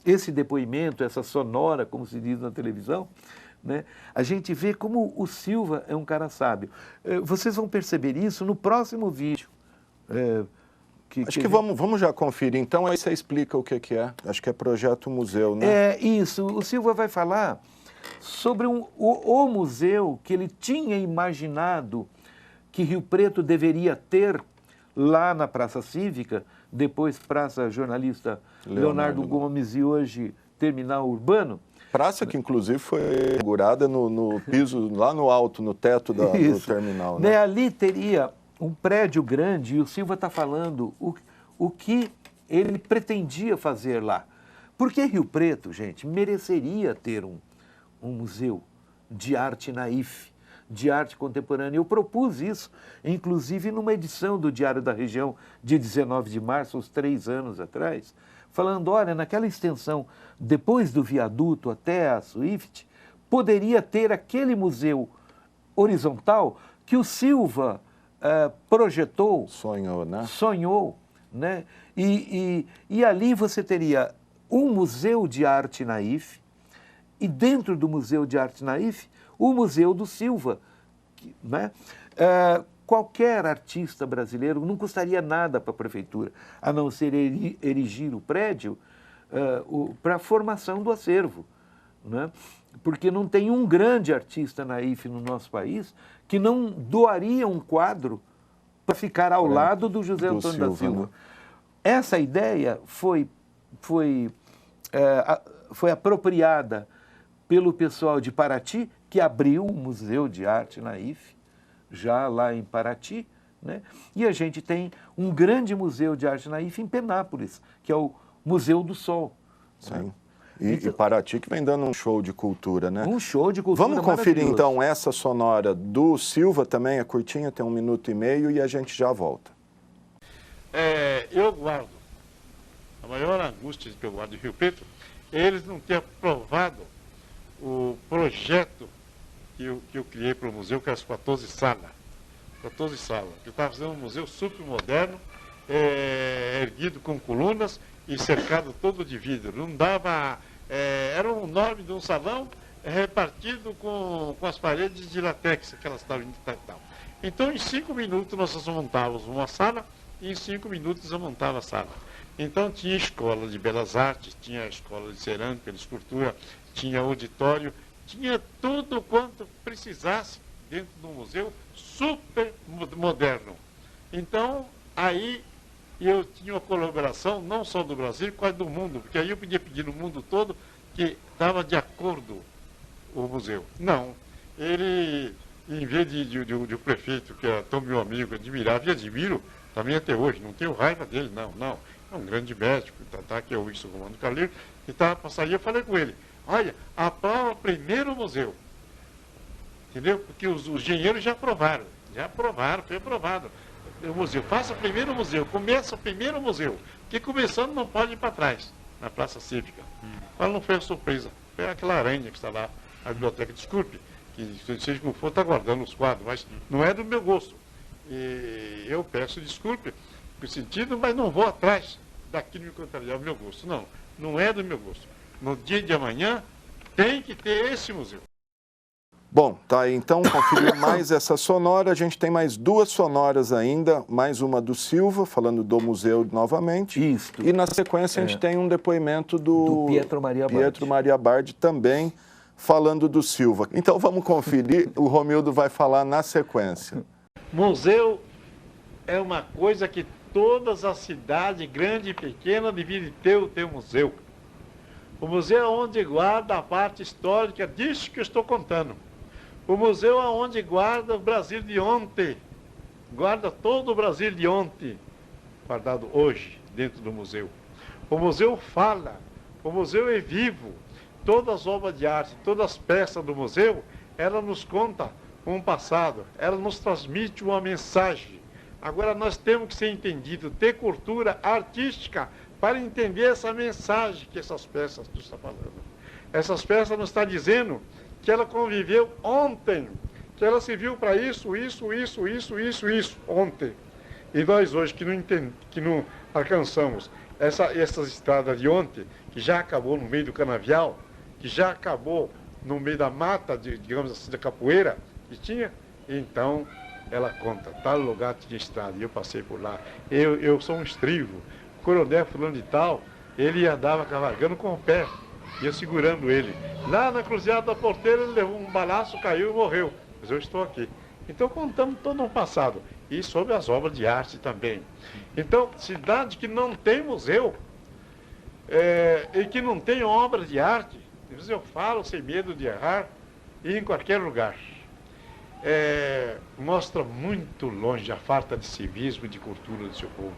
esse depoimento, essa sonora, como se diz na televisão, né, a gente vê como o Silva é um cara sábio. Vocês vão perceber isso no próximo vídeo. Acho que vamos já conferir, então, aí você explica o que é. Acho que é Projeto Museu, né? É isso, o Silva vai falar sobre o museu que ele tinha imaginado que Rio Preto deveria ter lá na Praça Cívica, depois Praça Jornalista Leonardo Gomes e hoje Terminal Urbano. Praça que, inclusive, foi inaugurada no piso, lá no alto, no teto do terminal. Né? Ali teria um prédio grande e o Silva está falando o que ele pretendia fazer lá. Porque Rio Preto, gente, mereceria ter um museu de arte naif, de arte contemporânea. Eu propus isso, inclusive, numa edição do Diário da Região, de 19 de março, uns 3 anos atrás. falando, olha, naquela extensão, depois do viaduto até a Swift, poderia ter aquele museu horizontal que o Silva projetou. Sonhou, né? Sonhou, né? E ali você teria um museu de arte naif, e dentro do Museu de Arte Naif, o Museu do Silva, né? Qualquer artista brasileiro, não custaria nada para a prefeitura, a não ser erigir o prédio para a formação do acervo, né? Porque não tem um grande artista naif no nosso país que não doaria um quadro para ficar ao lado do José Antônio da Silva. Né? Essa ideia foi apropriada pelo pessoal de Paraty, que abriu o Museu de Arte Naif, já lá em Paraty, né? E a gente tem um grande museu de arte naif em Penápolis, que é o Museu do Sol. Sim. E Paraty que vem dando um show de cultura, né? Um show de cultura. Vamos conferir então essa sonora do Silva também, é curtinha, tem 1 minuto e meio e a gente já volta. Eu guardo, a maior angústia que eu guardo de Rio Preto, eles não terem aprovado o projeto que eu criei para o museu, que é as 14 salas. 14 salas. Eu estava fazendo um museu super moderno, erguido com colunas e cercado todo de vidro. Não dava. Era um enorme de um salão repartido com as paredes de látex, aquelas tal. Então, em 5 minutos, nós montávamos uma sala e em 5 minutos eu montava a sala. Então, tinha escola de belas artes, tinha escola de cerâmica, de escultura, tinha auditório, tinha tudo quanto precisasse dentro do museu, super moderno. Então, aí eu tinha uma colaboração, não só do Brasil, quase do mundo, porque aí eu podia pedir no mundo todo que estava de acordo o museu. Não, ele, em vez de o prefeito, que era tão meu amigo, admirava e admiro, também até hoje, não tenho raiva dele, não. É um grande médico, que é o Wilson Romano Calheiro, que estava para sair, eu falei com ele, olha, aprova primeiro o museu. Entendeu? Porque os engenheiros já aprovaram, foi aprovado. O museu, faça primeiro o museu, começa primeiro o museu, que começando não pode ir para trás, na Praça Cívica. Mas não foi a surpresa, foi aquela aranha que está lá na biblioteca, desculpe, que seja como for, está guardando os quadros, mas não é do meu gosto. E eu peço desculpe por sentido, mas não vou atrás daquilo que contrariar o meu gosto. Não é do meu gosto. No dia de amanhã tem que ter esse museu. Bom, tá aí então, conferiu mais essa sonora, a gente tem mais 2 sonoras ainda, mais uma do Silva, falando do museu novamente. Isso. E na sequência a gente tem um depoimento do Pietro Maria Bardi também, falando do Silva. Então vamos conferir, o Romildo vai falar na sequência. Museu é uma coisa que todas as cidades, grande e pequena, deveriam ter o teu museu. O museu é onde guarda a parte histórica disso que eu estou contando. O museu é onde guarda o Brasil de ontem. Guarda todo o Brasil de ontem, guardado hoje, dentro do museu. O museu fala, o museu é vivo. Todas as obras de arte, todas as peças do museu, ela nos conta um passado, ela nos transmite uma mensagem. Agora nós temos que ser entendido, ter cultura artística para entender essa mensagem que essas peças nos estão falando. Essas peças nos estão dizendo que ela conviveu ontem, que ela serviu para isso, ontem. E nós hoje que não alcançamos essas estradas de ontem, que já acabou no meio do canavial, que já acabou no meio da mata, digamos assim, da capoeira, que tinha, então ela conta, tal lugar tinha estrada, e eu passei por lá. Eu sou um estrivo, o coronel fulano de tal, ele andava cavalgando com o pé, e eu segurando ele. Lá na Cruzada da Porteira, ele levou um balaço, caiu e morreu. Mas eu estou aqui. Então, contamos todo um passado. E sobre as obras de arte também. Então, cidade que não tem museu, e que não tem obras de arte, eu falo sem medo de errar, e em qualquer lugar. Mostra muito longe a falta de civismo e de cultura do seu povo.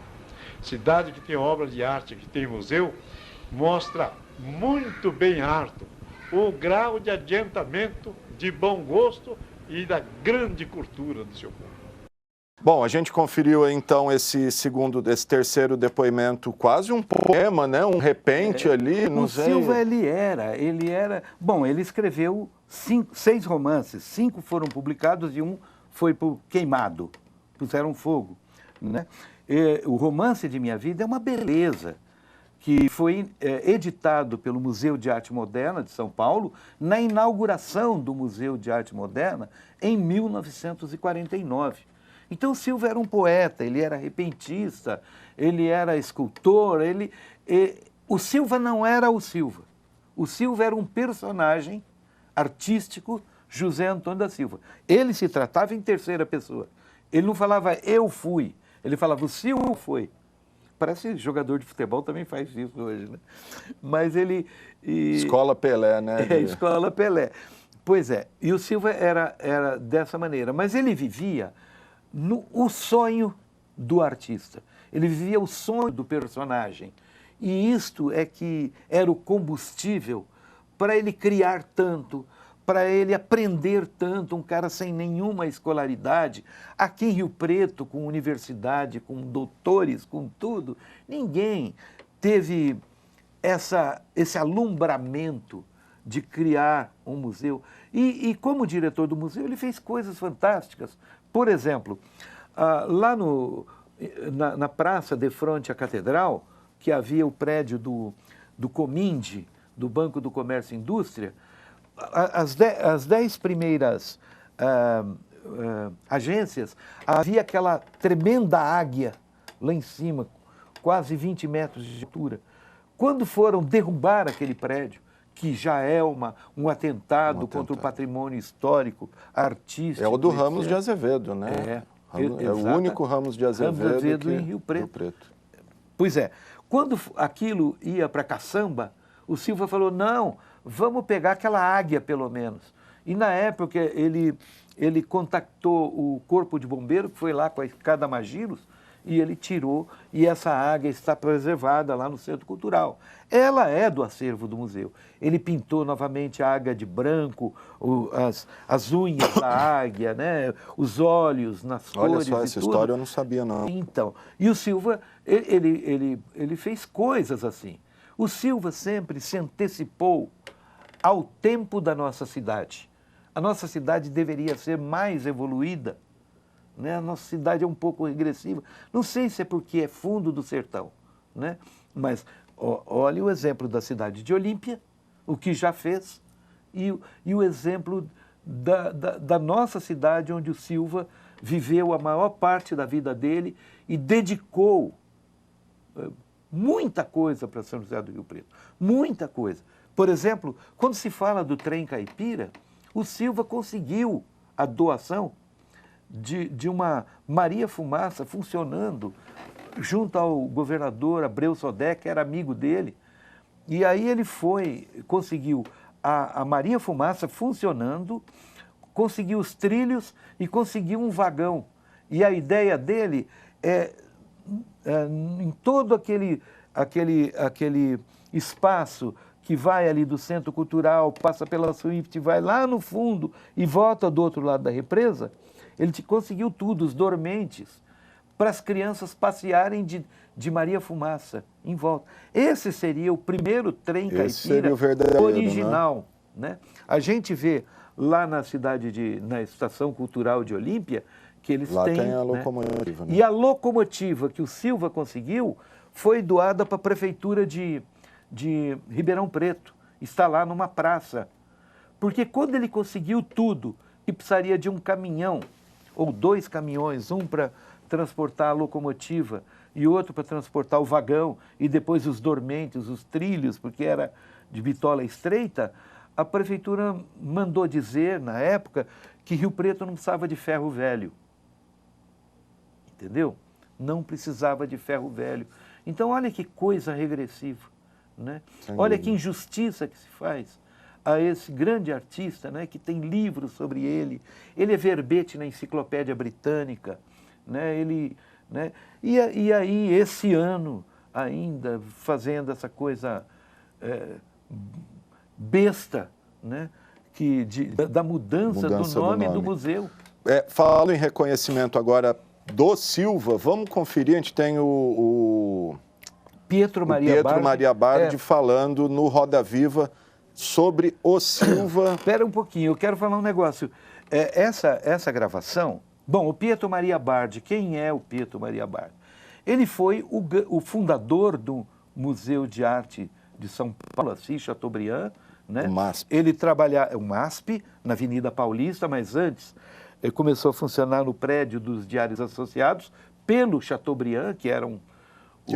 Cidade que tem obra de arte, que tem museu, mostra muito bem alto o grau de adiantamento, de bom gosto e da grande cultura do seu povo. Bom, a gente conferiu então esse terceiro depoimento, quase um poema, né? Um repente ali. O Silva, ele era... Bom, ele escreveu 6 romances, 5 foram publicados e 1 foi queimado, puseram fogo, né? O Romance de Minha Vida é uma beleza, que foi editado pelo Museu de Arte Moderna de São Paulo na inauguração do Museu de Arte Moderna em 1949. Então, o Silva era um poeta, ele era repentista, ele era escultor, o Silva não era o Silva. O Silva era um personagem artístico, José Antônio da Silva. Ele se tratava em terceira pessoa. Ele não falava eu fui, ele falava o Silva foi. Parece jogador de futebol também faz isso hoje, né? Mas ele... Escola Pelé, né? Escola Pelé. Pois é, e o Silva era dessa maneira, mas ele vivia o sonho do artista. Ele vivia o sonho do personagem. E isto é que era o combustível para ele criar tanto, para ele aprender tanto, um cara sem nenhuma escolaridade. Aqui em Rio Preto, com universidade, com doutores, com tudo, ninguém teve esse alumbramento de criar um museu. E como diretor do museu, ele fez coisas fantásticas. Por exemplo, lá na praça de frente à catedral, que havia o prédio do Cominde, do Banco do Comércio e Indústria, as 10 primeiras agências, havia aquela tremenda águia lá em cima, quase 20 metros de altura. Quando foram derrubar aquele prédio, que já é um atentado contra o patrimônio histórico, artístico. É o do Ramos de Azevedo, né? É o único Ramos de Azevedo em Rio Preto. Pois é. Quando aquilo ia para caçamba, o Silva falou, não, vamos pegar aquela águia, pelo menos. E, na época, ele contactou o Corpo de Bombeiro, que foi lá com a escada Magiros, e ele tirou, e essa águia está preservada lá no Centro Cultural. Ela é do acervo do museu. Ele pintou novamente a águia de branco, as unhas da águia, né? Os olhos nas cores. Olha só, essa história eu não sabia, não. Então, e o Silva, ele fez coisas assim. O Silva sempre se antecipou ao tempo da nossa cidade. A nossa cidade deveria ser mais evoluída, né? A nossa cidade é um pouco regressiva. Não sei se é porque é fundo do sertão, né? Mas olha o exemplo da cidade de Olímpia, o que já fez, e o exemplo da nossa cidade, onde o Silva viveu a maior parte da vida dele e dedicou muita coisa para São José do Rio Preto. Muita coisa. Por exemplo, quando se fala do trem caipira, o Silva conseguiu a doação de uma Maria Fumaça funcionando junto ao governador Abreu Sodré, que era amigo dele. E aí ele conseguiu a Maria Fumaça funcionando, conseguiu os trilhos e conseguiu um vagão. E a ideia dele em todo aquele espaço que vai ali do Centro Cultural, passa pela Swift, vai lá no fundo e volta do outro lado da represa, ele conseguiu tudo, os dormentes, para as crianças passearem de Maria Fumaça em volta. Esse seria o primeiro trem caipira original, né? A gente vê lá na na Estação Cultural de Olímpia, que eles lá têm... tem a locomotiva. Né? E a locomotiva que o Silva conseguiu foi doada para a Prefeitura de Ribeirão Preto. Está lá numa praça. Porque quando ele conseguiu tudo, que precisaria de um caminhão, ou 2 caminhões, um para transportar a locomotiva e outro para transportar o vagão, e depois os dormentes, os trilhos, porque era de bitola estreita, a Prefeitura mandou dizer, na época, que Rio Preto não precisava de ferro velho. Entendeu? Não precisava de ferro velho. Então, olha que coisa regressiva, né? Olha que injustiça que se faz a esse grande artista, né, que tem livros sobre ele. Ele é verbete na Enciclopédia Britânica, né? E aí, esse ano, ainda, fazendo essa coisa besta, né, da mudança do nome do museu. Falando em reconhecimento agora do Silva. Vamos conferir, a gente tem o Pietro Maria Bardi falando no Roda Viva sobre o Silva. Espera um pouquinho, eu quero falar um negócio. Essa gravação... Bom, o Pietro Maria Bardi, quem é o Pietro Maria Bardi? Ele foi o fundador do Museu de Arte de São Paulo, Assis Chateaubriand, né? O MASP. Ele trabalhava, o MASP, na Avenida Paulista, mas antes ele começou a funcionar no prédio dos Diários Associados pelo Chateaubriand, que era o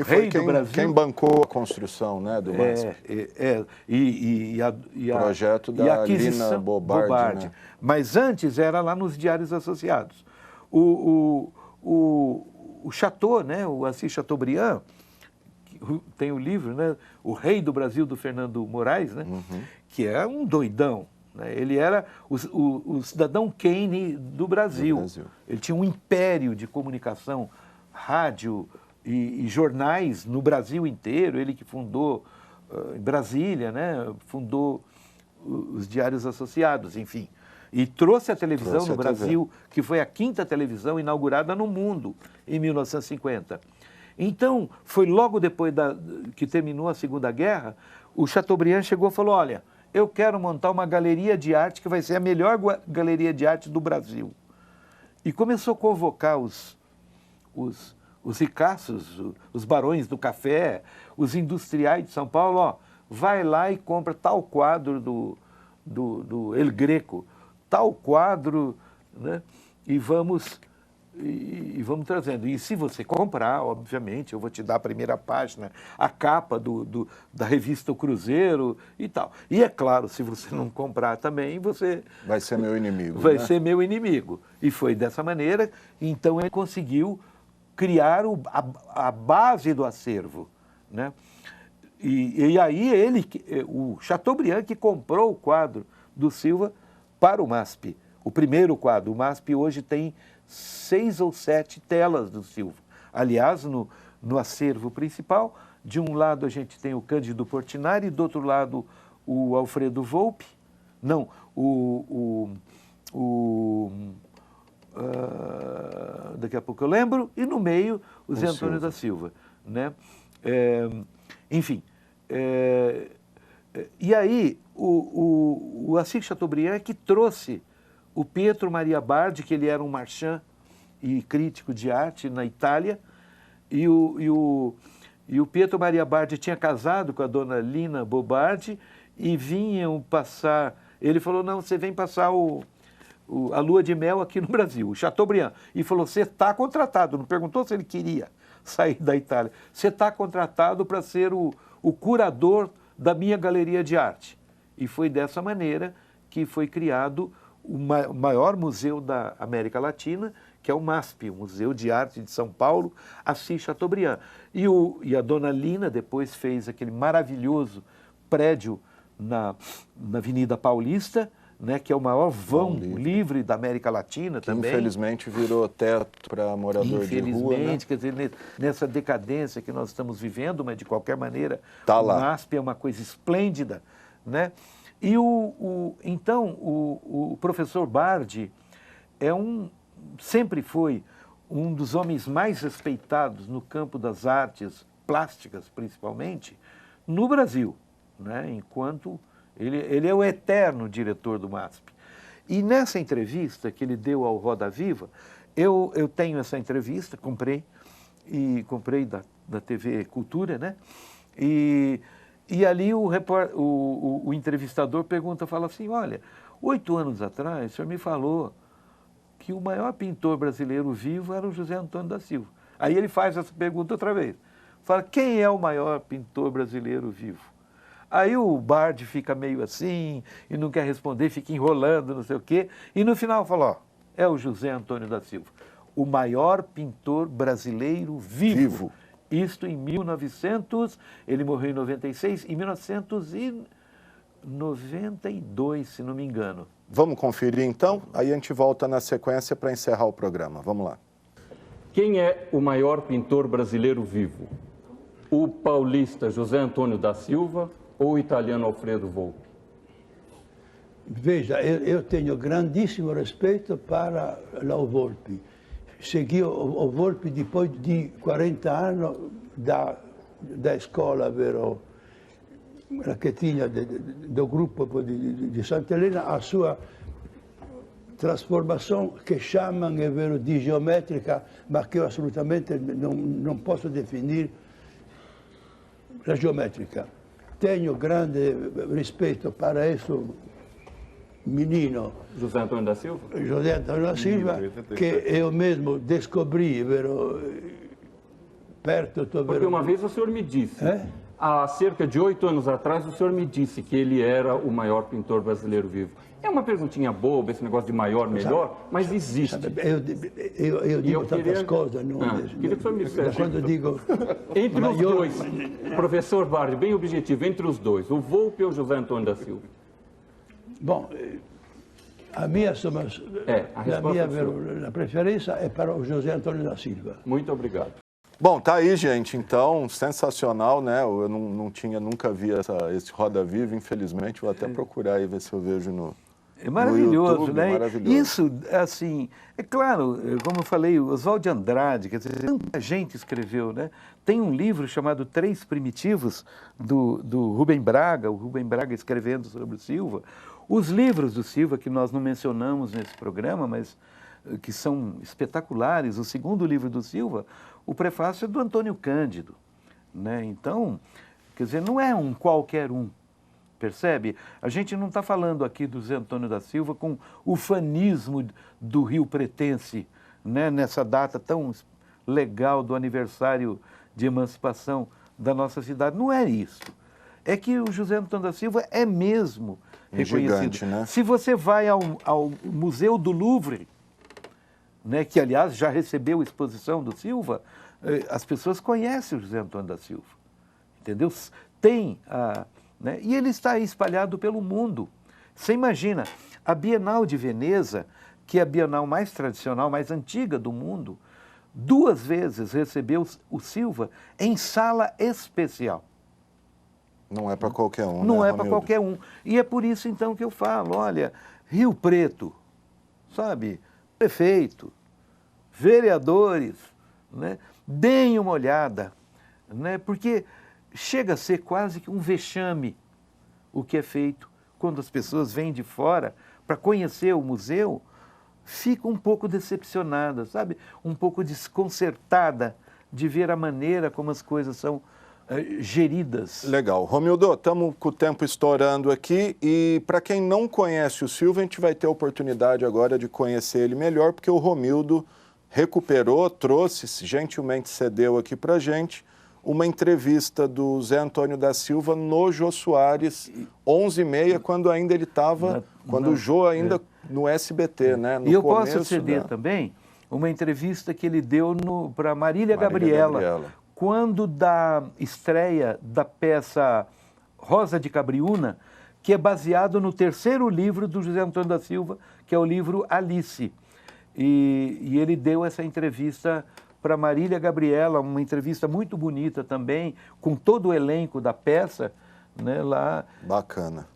rei do Brasil. Quem bancou a construção, né, do MASP. Projeto da Lina Bobardi. Né? Mas antes era lá nos Diários Associados. O Chateau, né, o Assis Chateaubriand, tem o livro, né, O Rei do Brasil, do Fernando Moraes, né, que é um doidão. Né? Ele era o cidadão Kane do Brasil. Ele tinha um império de comunicação, rádio e jornais no Brasil inteiro. Ele que fundou em Brasília, né, fundou os Diários Associados, enfim. E trouxe a televisão no Brasil, que foi a 5ª televisão inaugurada no mundo, em 1950. Então, foi logo depois que terminou a Segunda Guerra, o Chateaubriand chegou e falou, olha, eu quero montar uma galeria de arte que vai ser a melhor galeria de arte do Brasil. E começou a convocar os ricaços, os barões do café, os industriais de São Paulo, ó, vai lá e compra tal quadro do El Greco, tal quadro, né? E vamos trazendo. E se você comprar, obviamente, eu vou te dar a primeira página, a capa da revista O Cruzeiro e tal. E é claro, se você não comprar também, você... Vai ser meu inimigo. Vai ser meu inimigo. E foi dessa maneira, então ele conseguiu criar a base do acervo, né? E aí o Chateaubriand que comprou o quadro do Silva para o MASP. O primeiro quadro. O MASP hoje tem 6 ou 7 telas do Silva. Aliás, no acervo principal, de um lado a gente tem o Cândido Portinari, do outro lado o Alfredo Volpi. Não, daqui a pouco eu lembro, e no meio o Zé Antônio da Silva. Né? Enfim, e aí o Assis Chateaubriand que trouxe o Pietro Maria Bardi, que ele era um marchand e crítico de arte na Itália, e o Pietro Maria Bardi tinha casado com a dona Lina Bobardi e vinham passar... Ele falou, não, você vem passar a lua de mel aqui no Brasil, o Chateaubriand. E falou, você está contratado, não perguntou se ele queria sair da Itália, você está contratado para ser o curador da minha galeria de arte. E foi dessa maneira que foi criado o maior museu da América Latina, que é o MASP, o Museu de Arte de São Paulo, Assis Chateaubriand. E a dona Lina depois fez aquele maravilhoso prédio na Avenida Paulista, né, que é o maior vão livre da América Latina que também. Infelizmente virou teto para morador de rua. Infelizmente, quer dizer, nessa decadência que nós estamos vivendo, mas de qualquer maneira, o MASP é uma coisa esplêndida, né? E então o professor Bardi sempre foi um dos homens mais respeitados no campo das artes plásticas, principalmente, no Brasil, né? Enquanto ele é o eterno diretor do MASP. E nessa entrevista que ele deu ao Roda Viva, eu tenho essa entrevista, comprei da TV Cultura, né? E ali o entrevistador fala assim, olha, 8 anos atrás o senhor me falou que o maior pintor brasileiro vivo era o José Antônio da Silva. Aí ele faz essa pergunta outra vez. Fala, quem é o maior pintor brasileiro vivo? Aí o Bardi fica meio assim, e não quer responder, fica enrolando, não sei o quê. E no final fala, ó, é o José Antônio da Silva, o maior pintor brasileiro vivo. Isto em 1900, ele morreu em 96, em 1992, se não me engano. Vamos conferir então? Aí a gente volta na sequência para encerrar o programa. Vamos lá. Quem é o maior pintor brasileiro vivo? O paulista José Antônio da Silva ou o italiano Alfredo Volpi? Veja, eu tenho grandíssimo respeito para o Volpi. seguì o Volpi depois de 40 anos da escola, vero, che tinha do grupo de Santa Helena, a sua transformação que chamam, é vero, de geométrica, mas que eu absolutamente não posso definir a geométrica. Tenho grande respeito para esse menino, José Antônio da Silva? José Antônio da Silva, que eu mesmo descobri, vero, perto... Porque uma vez o senhor me disse, há cerca de 8 anos atrás, o senhor me disse que ele era o maior pintor brasileiro vivo. É uma perguntinha boba, esse negócio de maior, melhor, mas existe. Eu digo tantas coisas. Queria que o senhor me dissesse. Quando digo... Entre os dois, professor Bardi, bem objetivo, entre os dois, o Volpi ou o José Antônio da Silva? Bom, a minha preferência é para o José Antônio da Silva. Muito obrigado. Bom, tá aí, gente. Então, sensacional, né? Eu nunca vi esse Roda Viva, infelizmente. Vou até procurar aí, ver se eu vejo no É maravilhoso, YouTube, né? maravilhoso. Isso, assim, é claro, como eu falei, Oswald de Andrade, quer dizer, tanta gente escreveu, né? Tem um livro chamado Três Primitivos, do Rubem Braga, o Rubem Braga escrevendo sobre o Silva. Os livros do Silva, que nós não mencionamos nesse programa, mas que são espetaculares, o segundo livro do Silva, o prefácio é do Antônio Cândido, né? Então, quer dizer, não é um qualquer um. Percebe? A gente não está falando aqui do Zé Antônio da Silva com o fanismo do Rio Pretense, né? Nessa data tão legal do aniversário de emancipação da nossa cidade. Não é isso. É que o José Antônio da Silva é mesmo reconhecido. Gigante, né? Se você vai ao Museu do Louvre, né, que, aliás, já recebeu exposição do Silva, as pessoas conhecem o José Antônio da Silva. Entendeu? Tem a... Né? E ele está aí espalhado pelo mundo. Você imagina, a Bienal de Veneza, que é a Bienal mais tradicional, mais antiga do mundo, 2 vezes recebeu o Silva em sala especial. Não é para qualquer um, Não né, é para qualquer um. E é por isso, então, que eu falo, olha, Rio Preto, sabe, prefeito, vereadores, né, deem uma olhada, né, porque... chega a ser quase que um vexame o que é feito quando as pessoas vêm de fora para conhecer o museu, fica um pouco decepcionada, sabe? Um pouco desconcertada de ver a maneira como as coisas são geridas. Legal. Romildo, estamos com o tempo estourando aqui e para quem não conhece o Silva, a gente vai ter a oportunidade agora de conhecer ele melhor, porque o Romildo recuperou, trouxe, gentilmente cedeu aqui para a gente, uma entrevista do Zé Antônio da Silva no Jô Soares, 11h30, quando ainda ele estava, o Jô ainda no SBT, né? No e eu começo, posso ceder também uma entrevista que ele deu para Marília Gabriela, quando da estreia da peça Rosa de Cabriúna, que é baseado no 3º livro do José Antônio da Silva, que é o livro Alice. E ele deu essa entrevista para Marília Gabriela, uma entrevista muito bonita também, com todo o elenco da peça, né, lá. Bacana.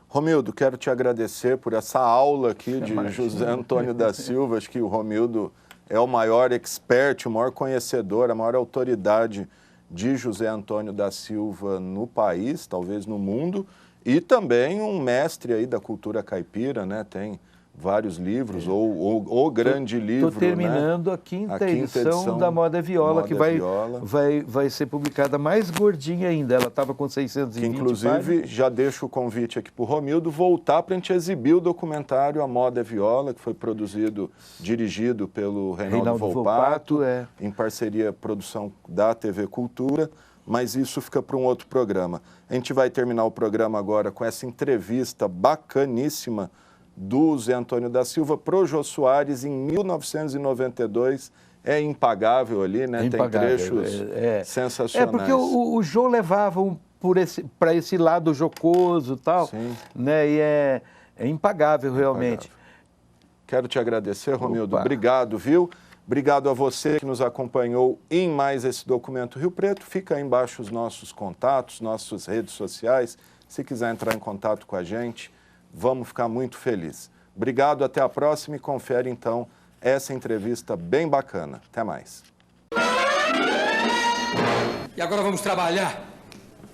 Romildo, quero te agradecer por essa aula aqui de José Antônio da Silva. Acho que o Romildo é o maior expert, o maior conhecedor, a maior autoridade de José Antônio da Silva no país, talvez no mundo, e também um mestre aí da cultura caipira, né? Tem vários livros, ou o grande livro, estou terminando, né? a quinta edição da Moda Viola, que vai ser publicada mais gordinha ainda. Ela estava com 620 que, inclusive, páginas. Já deixo o convite aqui para o Romildo voltar para a gente exibir o documentário A Moda Viola, que foi dirigido pelo Reinaldo Volpato, em parceria produção da TV Cultura, mas isso fica para um outro programa. A gente vai terminar o programa agora com essa entrevista bacaníssima do Zé Antônio da Silva pro Jô Soares em 1992, é impagável ali, né? Impagável, tem trechos sensacionais. É porque o Jô levava para esse lado jocoso e tal, sim, né? E é impagável realmente. Impagável. Quero te agradecer, Romildo. Obrigado, viu? Obrigado a você que nos acompanhou em mais esse Documento Rio Preto. Fica aí embaixo os nossos contatos, nossas redes sociais. Se quiser entrar em contato com a gente, vamos ficar muito felizes. Obrigado, até a próxima e confere então essa entrevista bem bacana. Até mais. E agora vamos trabalhar.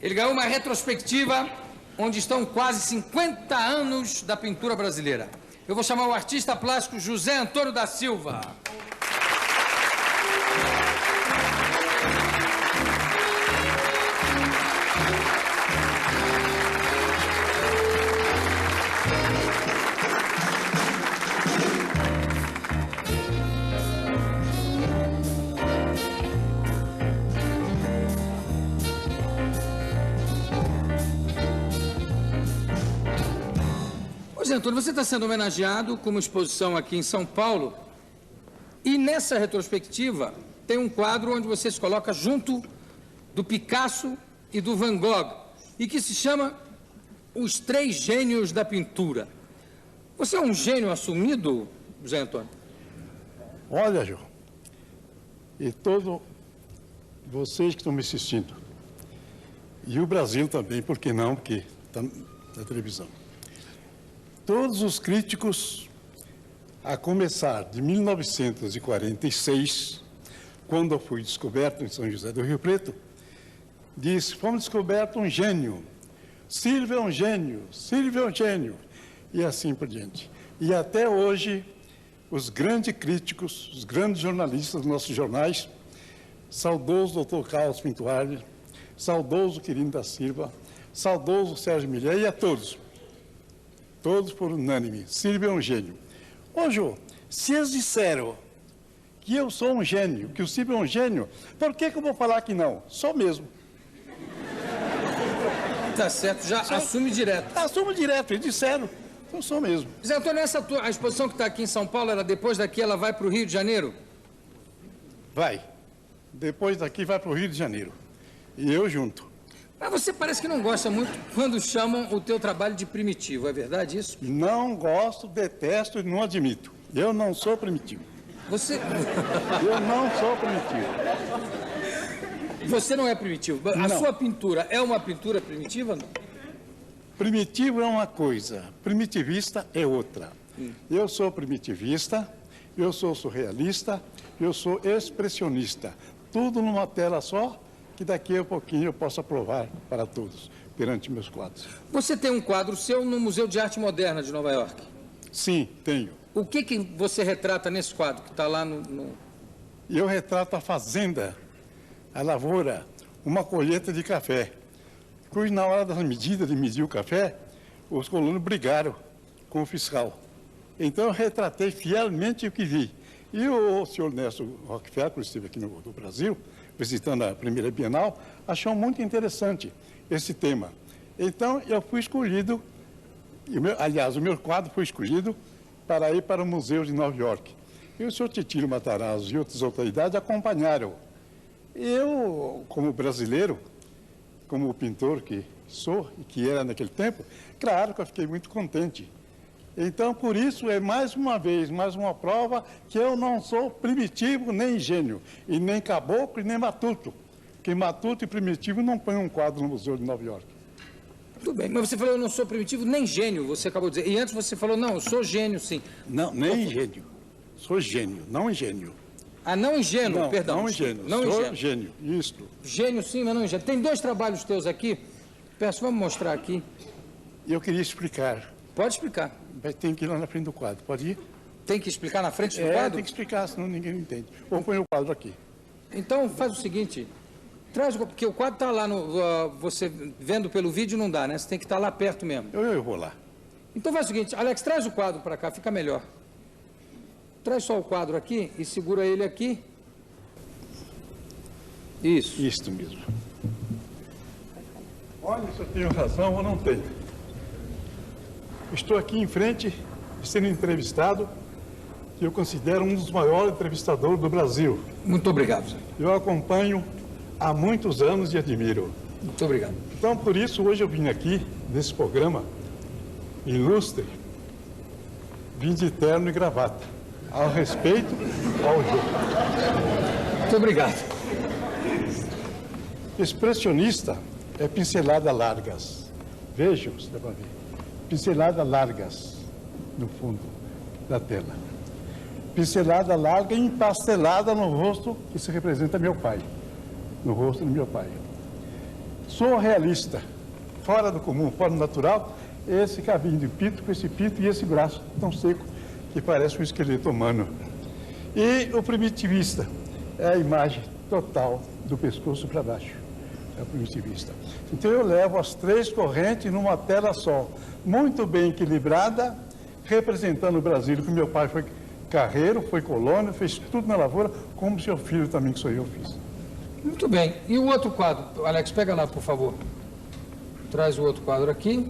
Ele ganhou uma retrospectiva onde estão quase 50 anos da pintura brasileira. Eu vou chamar o artista plástico José Antônio da Silva. José Antônio, você está sendo homenageado com uma exposição aqui em São Paulo e nessa retrospectiva tem um quadro onde você se coloca junto do Picasso e do Van Gogh e que se chama Os Três Gênios da Pintura. Você é um gênio assumido, José Antônio? Olha, João, e todos vocês que estão me assistindo, e o Brasil também, por que não, porque está na televisão. Todos os críticos, a começar de 1946, quando eu fui descoberto em São José do Rio Preto, disse, fomos descoberto um gênio, Silvio é um gênio, Silvio é um gênio, e assim por diante. E até hoje, os grandes críticos, os grandes jornalistas dos nossos jornais, saudoso doutor Carlos Pintualho, saudoso Quirino da Silva, saudoso Sérgio Millet e a todos por unânime, Silvio é um gênio. Ô, Jô, se eles disseram que eu sou um gênio, que o Silvio é um gênio, por que eu vou falar que não? Sou mesmo. Tá certo, já assume direto. Assumo direto, eles disseram, eu sou mesmo. José Antônio, a exposição que está aqui em São Paulo, ela depois daqui ela vai para o Rio de Janeiro? Vai. Depois daqui vai para o Rio de Janeiro. E eu junto. Mas você parece que não gosta muito quando chamam o teu trabalho de primitivo, é verdade isso? Não gosto, detesto e não admito. Eu não sou primitivo. Você... Eu não sou primitivo. Você não é primitivo. A Não. sua pintura é uma pintura primitiva, não? Primitivo é uma coisa, primitivista é outra. Eu sou primitivista, eu sou surrealista, eu sou expressionista. Tudo numa tela só, que daqui a pouquinho eu possa provar para todos, perante meus quadros. Você tem um quadro seu no Museu de Arte Moderna de Nova York. Sim, tenho. O que você retrata nesse quadro que está lá no... Eu retrato a fazenda, a lavoura, uma colheita de café, cujo na hora da medida de medir o café, os colonos brigaram com o fiscal. Então eu retratei fielmente o que vi. E o senhor Néstor Rockefeller, que esteve aqui no Brasil, visitando a primeira Bienal, achou muito interessante esse tema. Então, eu fui escolhido, aliás, o meu quadro foi escolhido para ir para o Museu de Nova York. E o senhor Titílio Matarazzo e outras autoridades acompanharam. Eu, como brasileiro, como pintor que sou e que era naquele tempo, claro que eu fiquei muito contente. Então, por isso, é mais uma vez, mais uma prova que eu não sou primitivo nem gênio, e nem caboclo e nem matuto. Porque matuto e primitivo não põem um quadro no Museu de Nova York. Tudo bem, mas você falou eu não sou primitivo nem gênio, você acabou de dizer. E antes você falou, não, eu sou gênio, sim. Não, nem gênio. Sou gênio, não ingênuo. Ah, não ingênuo, Não, perdão. não ingênuo, Não sou ingênuo. gênio, isto. Gênio sim, mas não ingênuo. Tem dois trabalhos teus aqui, peço, vamos mostrar aqui. E eu queria explicar. Pode explicar. Mas tem que ir lá na frente do quadro, pode ir? Tem que explicar na frente do quadro? Tem que explicar, senão ninguém entende. Ou põe o quadro aqui. Então faz o seguinte, traz, porque o quadro está lá, você vendo pelo vídeo não dá, né? Você tem que estar lá perto mesmo. Eu vou lá. Então faz o seguinte, Alex, traz o quadro para cá, fica melhor. Traz só o quadro aqui e segura ele aqui. Isso. Isto mesmo. Olha, se eu tenho razão ou não tenho. Estou aqui em frente de sendo entrevistado, que eu considero um dos maiores entrevistadores do Brasil. Muito obrigado, Zé. Eu acompanho há muitos anos e admiro. Muito obrigado. Então, por isso, hoje eu vim aqui, nesse programa ilustre, vim de terno e gravata, ao respeito ao jogo. Muito obrigado. Expressionista é pincelada largas. Vejam, se dá para ver. Pinceladas largas no fundo da tela. pincelada larga e empastelada no rosto que se representa meu pai. No rosto do meu pai. Sou realista, fora do comum, fora do natural, esse cabinho de pinto com esse pinto e esse braço tão seco que parece um esqueleto humano. E o primitivista é a imagem total do pescoço para baixo. É o primitivista. Então eu levo as 3 correntes numa tela só, muito bem equilibrada, representando o Brasil, que meu pai foi carreiro, foi colono, fez tudo na lavoura, como seu filho também, que sou eu, fiz. Muito bem. E o outro quadro? Alex, pega lá, por favor. Traz o outro quadro aqui.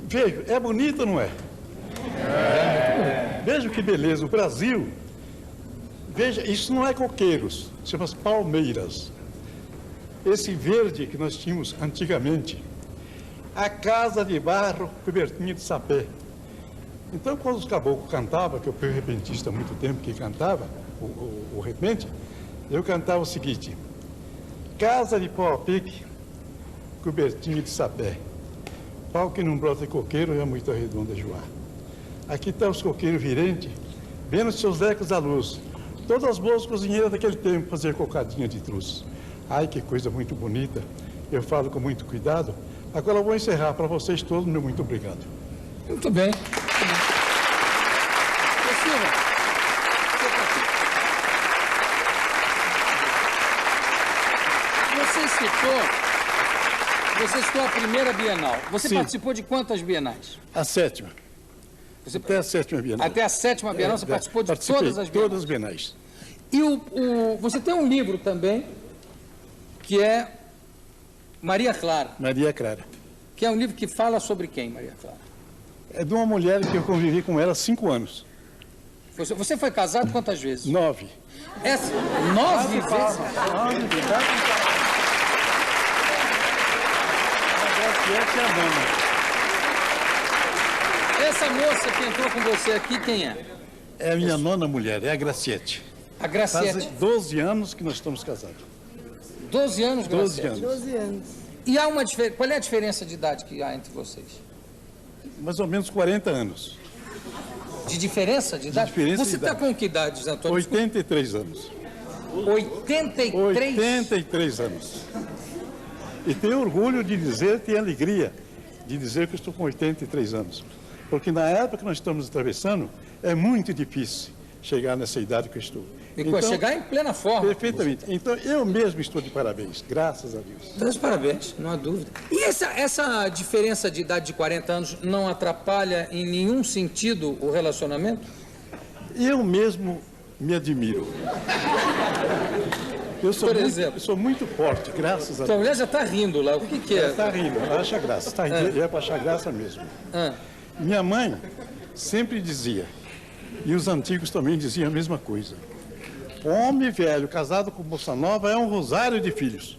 Veja, é bonito ou não é? Veja que beleza, o Brasil. Veja, isso não é coqueiros, chama palmeiras. Esse verde que nós tínhamos antigamente, a casa de barro cobertinha de sapé. Então, quando os caboclos cantavam, que eu fui repentista há muito tempo que cantava, o repente, eu cantava o seguinte: casa de pau a pique, cobertinha de sapé. Pau que não brota de coqueiro é muito redonda joar. Aqui estão os coqueiros virentes, vendo seus ecos à luz. Todas as boas cozinheiras daquele tempo fazer cocadinha de truz. Ai, que coisa muito bonita. Eu falo com muito cuidado. Agora eu vou encerrar para vocês todos, meu muito obrigado. Muito bem. Você citou a primeira Bienal. Você Sim. participou de quantas bienais? A 7ª. Até a 7ª Bienal. Até a 7ª Bienal você participou de Participei, todas as bienais? todas as bienais. E você tem um livro também, que é Maria Clara, Maria Clara. que é um livro que fala sobre quem, Maria Clara? É de uma mulher que eu convivi com ela há 5 anos. Você foi casado quantas vezes? 9. 9 vezes? 9 vezes. Essa moça que entrou com você aqui, quem é? É a minha nona mulher, é a Graciete. A Graciete. Faz 12 anos que nós estamos casados. 12 anos, 12 Graciete. anos. 12 anos. E há uma diferença. Qual é a diferença de idade que há entre vocês? Mais ou menos 40 anos. De diferença de idade? diferença Você de está idade. com que idade, Zé Antônio? 83 anos. 83? 83 anos. E tenho orgulho de dizer, tenho alegria de dizer que eu estou com 83 anos. Porque na época que nós estamos atravessando, é muito difícil chegar nessa idade que eu estou. E chegar em plena forma. Perfeitamente. Então, eu mesmo estou de parabéns, graças a Deus. Meus parabéns, não há dúvida. E essa diferença de idade de 40 anos não atrapalha em nenhum sentido o relacionamento? Eu mesmo me admiro. Eu sou muito forte, graças a Sua Deus. mulher já está rindo lá, o que é? Ela está rindo, ela acha graça. Está rindo, é para achar graça mesmo. Minha mãe sempre dizia, e os antigos também diziam a mesma coisa: homem velho casado com moça nova é um rosário de filhos.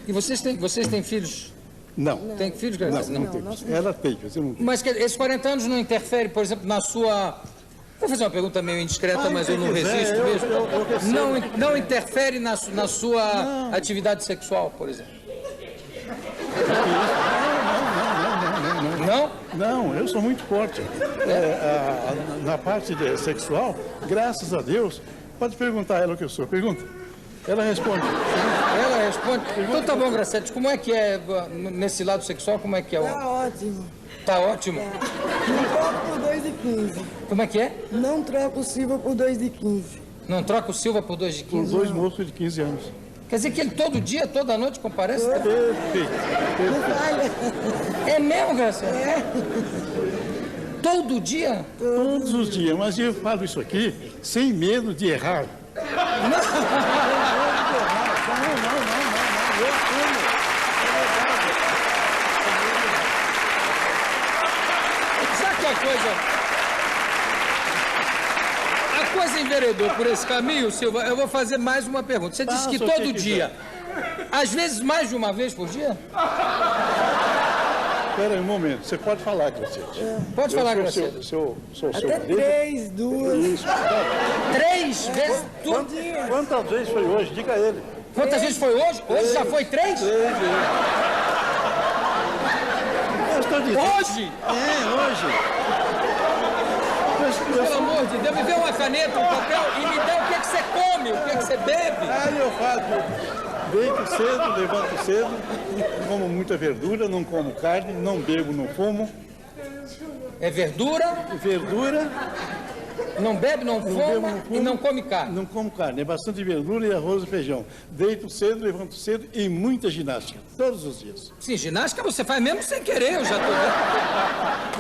E vocês têm filhos? Não. Tem filhos, Graça? Não temos. Ela tem, mas eu não tenho. Mas esses 40 anos não interferem, por exemplo, na sua... Vou fazer uma pergunta meio indiscreta, mas eu não resisto mesmo. Não interfere na sua atividade sexual, por exemplo? Não? Não, eu sou muito forte. Na parte sexual, graças a Deus, pode perguntar a ela o que eu sou. Pergunta. Ela responde. Ela responde. Então tá bom, Graciete, como é que é nesse lado sexual, como é que é? Tá ótimo. Tá ótimo? Não troco por 2,15. Como é que é? Não troco o Silva por 2,15. Não troca o Silva por 2 de Com 15? 2 moços de 15 anos. Quer dizer que ele todo dia, toda noite comparece? Perfeito. Não falha. É mesmo, Graciete? É. Todo dia? Todos os dias, mas eu falo isso aqui sem medo de errar. Sabe que a coisa enveredou por esse caminho, Silva? Eu vou fazer mais uma pergunta. Você disse que Faça o que todo dia, às vezes mais de uma vez por dia? Espera aí um momento, você pode falar, Graciete. Pode falar, Graciete. Sou seu Até marido. 3, 2. Isso. 3 vezes tudo? Quantas vezes foi hoje? Diga a ele. Quantas vezes foi hoje? Hoje já foi 3? Eu estou amor de Deus. Hoje? Hoje. Pelo amor de Deus, me dê uma caneta, um papel e me dê o que você come, o que você bebe. Aí eu faço, deito cedo, levanto cedo, como muita verdura, não como carne, não bebo, não fumo. É verdura? Verdura. Não bebe, não fuma e não come carne. Não como carne, é bastante verdura e arroz e feijão. Deito cedo, levanto cedo e muita ginástica, todos os dias. Sim, ginástica você faz mesmo sem querer, eu já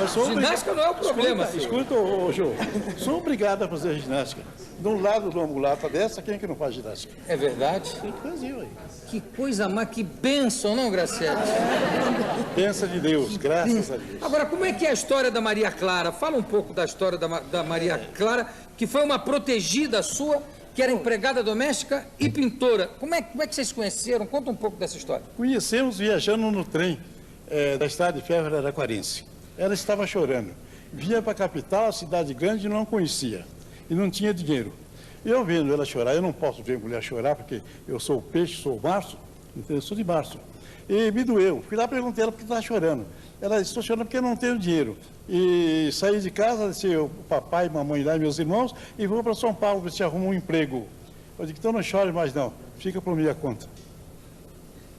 estou vendo. Ginástica não é o problema. Escuta, ô Jô, sou obrigado a fazer ginástica. De um lado de uma mulata dessa, quem é que não faz ginástica? É verdade? Tem que fazer, ué. Que coisa má, que bênção, não, Graciela? Pensa de Deus, graças a Deus. Agora, como é que é a história da Maria Clara? Fala um pouco da história da Maria Clara, que foi uma protegida sua, que era empregada doméstica e pintora. Como é que vocês se conheceram? Conta um pouco dessa história. Conhecemos viajando no trem da estrada de ferro Araraquarense. Ela estava chorando. Vinha para a capital, a cidade grande, e não conhecia. E não tinha dinheiro. Eu vendo ela chorar, eu não posso ver mulher chorar, porque eu sou o peixe, sou o março, então eu sou de março. E me doeu. Fui lá e perguntei ela por que estava chorando. Ela disse, estou chorando porque eu não tenho dinheiro. E saí de casa, disse o papai, mamãe lá e meus irmãos, e vou para São Paulo, ver se arruma um emprego. Eu disse, então não chore mais não, fica por minha conta.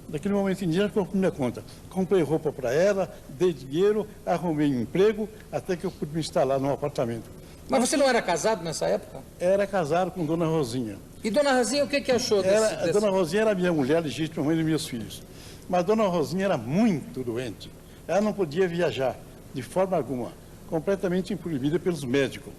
Daquele momento em diante, ficou por minha conta. Comprei roupa para ela, dei dinheiro, arrumei um emprego, até que eu pude me instalar num apartamento. Mas você não era casado nessa época? Era casado com Dona Rosinha. E Dona Rosinha, o que achou desse... Dona Rosinha era minha mulher legítima, mãe dos meus filhos. Mas Dona Rosinha era muito doente. Ela não podia viajar, de forma alguma, completamente proibida pelos médicos.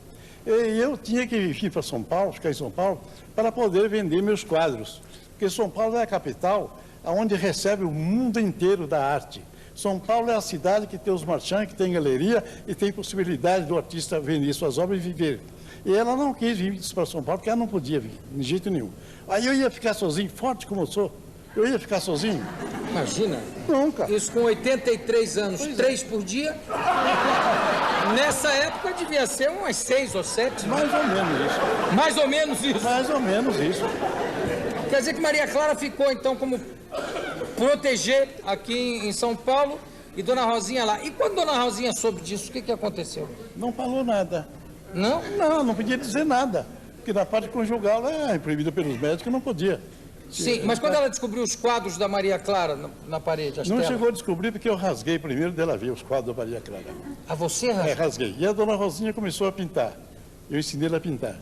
E eu tinha que vir para São Paulo, ficar em São Paulo, para poder vender meus quadros. Porque São Paulo é a capital onde recebe o mundo inteiro da arte. São Paulo é a cidade que tem os marchands, que tem galeria e tem possibilidade do artista vender suas obras e viver. E ela não quis vir para São Paulo porque ela não podia vir, de jeito nenhum. Aí eu ia ficar sozinho, forte como eu sou, eu ia ficar sozinho. Imagina. Nunca. Isso com 83 anos, 3 por dia. Nessa época devia ser umas 6 ou 7. Mais ou menos isso. Mais ou menos isso. Mais ou menos isso. Quer dizer que Maria Clara ficou, então, como proteger aqui em São Paulo e Dona Rosinha lá. E quando Dona Rosinha soube disso, o que aconteceu? Não falou nada. Não? Não podia dizer nada. Porque na parte conjugal é proibida pelos médicos, não podia. Sim, mas quando ela descobriu os quadros da Maria Clara na parede, as Não telas... chegou a descobrir porque eu rasguei primeiro dela ver os quadros da Maria Clara. Ah, você rasgou? Rasguei. E a Dona Rosinha começou a pintar. Eu ensinei ela a pintar.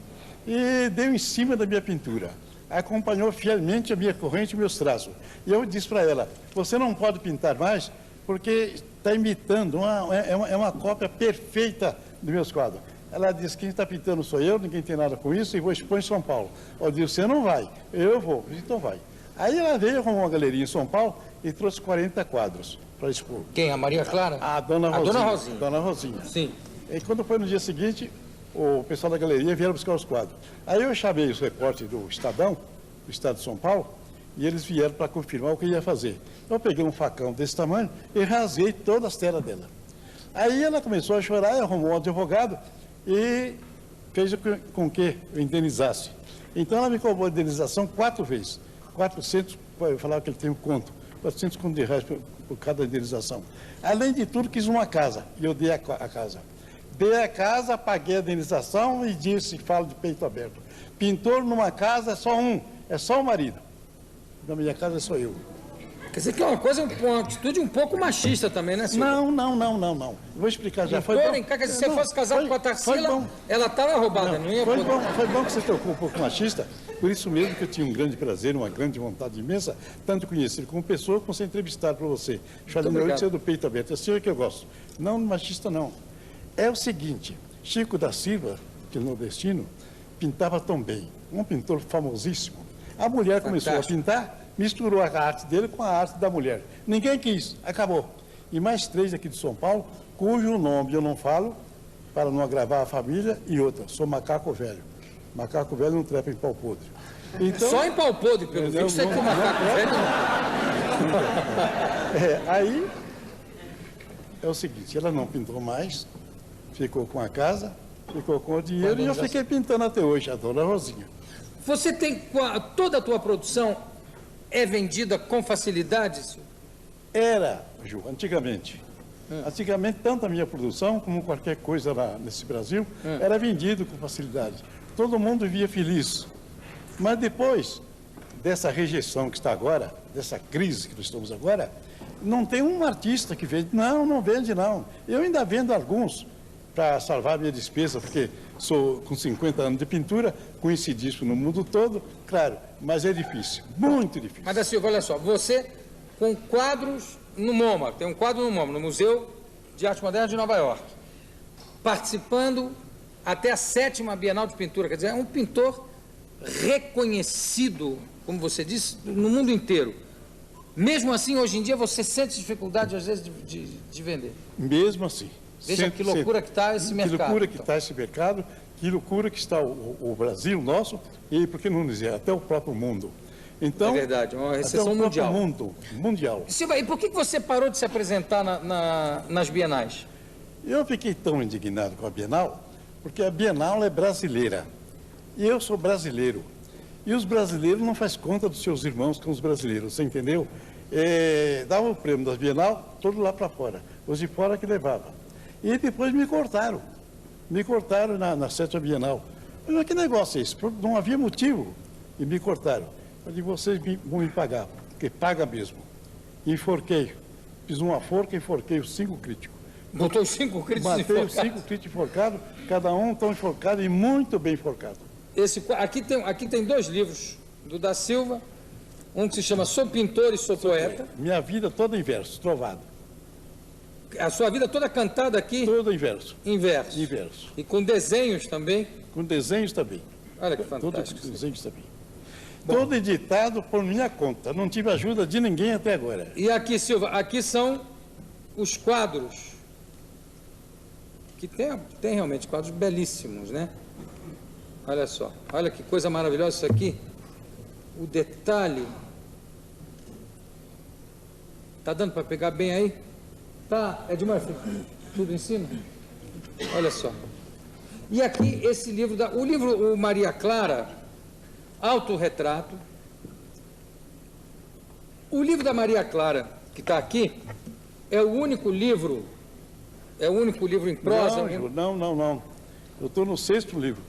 E deu em cima da minha pintura. Acompanhou fielmente a minha corrente e meus traços. E eu disse para ela, você não pode pintar mais porque está imitando, é uma cópia perfeita dos meus quadros. Ela disse, quem está pintando sou eu, ninguém tem nada com isso, e vou expor em São Paulo. Eu disse, você não vai, eu vou. Então vai. Aí ela veio, arrumou uma galeria em São Paulo e trouxe 40 quadros para expor. Quem? A Maria Clara? A Dona Rosinha. Dona Rosinha. Dona Rosinha. Sim. E quando foi no dia seguinte, o pessoal da galeria vieram buscar os quadros. Aí eu chamei os repórteres do Estadão, do Estado de São Paulo, e eles vieram para confirmar o que ia fazer. Eu peguei um facão desse tamanho e rasguei todas as telas dela. Aí ela começou a chorar, arrumou um advogado e fez com que eu indenizasse. Então ela me cobrou a indenização 4 vezes. 400, eu falava que ele tem um conto, 400 contos de reais por cada indenização. Além de tudo, quis uma casa, e eu dei a casa. Dei a casa, paguei a indenização e disse, falo de peito aberto, pintor numa casa é só um, é só o marido. Na minha casa sou eu. Quer dizer que é uma coisa, uma atitude um pouco machista também, né, senhor? Não. Vou explicar já. Foi bom. Quer dizer, se você fosse casado com a Tarsila, ela estava roubada, não ia foi poder. Foi bom que você tocou um pouco machista, por isso mesmo que eu tinha um grande prazer, uma grande vontade imensa, tanto conhecer como pessoa, como ser entrevistado por você. Falei, meu ser do peito aberto, é assim que eu gosto. Não machista, não. É o seguinte, Chico da Silva, que é nordestino, pintava tão bem, um pintor famosíssimo. A mulher começou a pintar, misturou a arte dele com a arte da mulher. Ninguém quis, acabou. E mais 3 aqui de São Paulo, cujo nome eu não falo, para não agravar a família, e outra, sou macaco velho. Macaco velho não trepa em pau podre. Então, só em pau podre, pelo visto, você que o macaco velho não. Aí, é o seguinte, ela não pintou mais, ficou com a casa, ficou com o dinheiro, e eu fiquei pintando até hoje, a Dona Rosinha. Você tem, toda a tua produção é vendida com facilidade, senhor? Era, Ju, antigamente. Antigamente, tanto a minha produção como qualquer coisa lá nesse Brasil era vendido com facilidade. Todo mundo vivia feliz. Mas depois dessa rejeição que está agora, dessa crise que nós estamos agora, não tem um artista que vende. Não, não vende não. Eu ainda vendo alguns para salvar a minha despesa, porque sou com 50 anos de pintura, conhecidíssimo no mundo todo, claro, mas é difícil, muito difícil. Mas da Silva, olha só, você com quadros no MoMA, tem um quadro no MoMA, no Museu de Arte Moderna de Nova York, participando até a 7ª Bienal de Pintura, quer dizer, é um pintor reconhecido, como você disse, no mundo inteiro. Mesmo assim, hoje em dia, você sente dificuldade, às vezes, de vender? Mesmo assim. Veja que loucura que está esse mercado. Que loucura que está esse mercado, que loucura que está o Brasil nosso, e por que não dizer, até o próprio mundo. Então, é verdade, uma recessão mundial. Mundial. Silva, e por que você parou de se apresentar nas bienais? Eu fiquei tão indignado com a Bienal, porque a Bienal é brasileira. E eu sou brasileiro. E os brasileiros não fazem conta dos seus irmãos com os brasileiros, você entendeu? Dava o prêmio da Bienal todo lá para fora. Os de fora que levavam. E depois me cortaram. Me cortaram na 7ª Bienal. Mas que negócio é esse? Não havia motivo. E me cortaram. Eu disse, vocês vão me pagar, porque paga mesmo. Enforquei. Fiz uma forca e enforquei os 5 críticos. Botou os 5 críticos enforcados? Matei enforcados? os 5 críticos enforcados, cada um tão enforcado e muito bem enforcado. Aqui tem 2 livros do da Silva, um que se chama Sou Pintor e Sou Poeta. Minha vida toda em verso, trovado. A sua vida toda cantada aqui? Toda em verso. Em verso. Em verso. E com desenhos também? Com desenhos também. Olha que fantástico. Todos desenhos também. Bom. Todo editado por minha conta. Não tive ajuda de ninguém até agora. E aqui, Silva, aqui são os quadros. Que tem realmente quadros belíssimos, né? Olha só. Olha que coisa maravilhosa isso aqui. O detalhe. Tá dando para pegar bem aí? Tá, Edmurphy, tudo em cima? Olha só. E aqui esse livro, o Maria Clara, Autorretrato. O livro da Maria Clara, que está aqui, é o único livro em prosa. Não. Eu estou no 6º livro.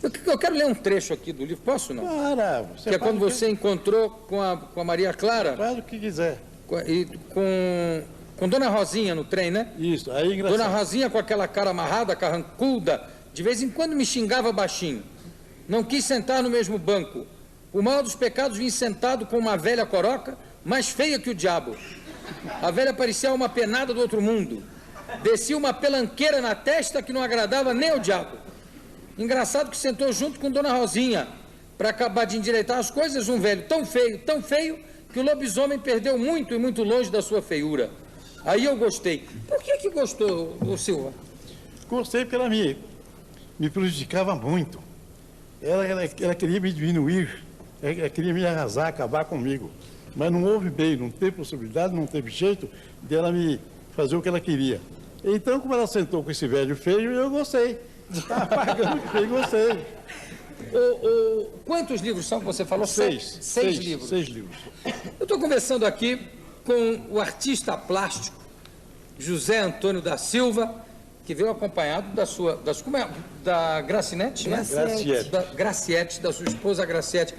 Eu quero ler um trecho aqui do livro, posso não? Claro. Que é quando você encontrou com a Maria Clara. Faz o que quiser. Com Dona Rosinha no trem, né? Isso, aí é engraçado. Dona Rosinha com aquela cara amarrada, carrancuda, de vez em quando me xingava baixinho. Não quis sentar no mesmo banco. O maior dos pecados vim sentado com uma velha coroca, mais feia que o diabo. A velha parecia uma penada do outro mundo. Descia uma pelanqueira na testa que não agradava nem ao diabo. Engraçado que sentou junto com Dona Rosinha, para acabar de endireitar as coisas, um velho tão feio, que o lobisomem perdeu muito e muito longe da sua feiura. Aí eu gostei. Por que gostou, Silva? Gostei porque ela me prejudicava muito. Ela queria me diminuir, ela queria me arrasar, acabar comigo. Mas não houve meio, não teve possibilidade, não teve jeito dela me fazer o que ela queria. Então, como ela sentou com esse velho feio, eu gostei. Estava pagando feio, gostei. Quantos livros são que você falou? 6. 6 livros. 6 livros. Eu estou conversando aqui com o artista plástico José Antônio da Silva, que veio acompanhado da Gracinete, né? Graciete, da sua esposa Graciete.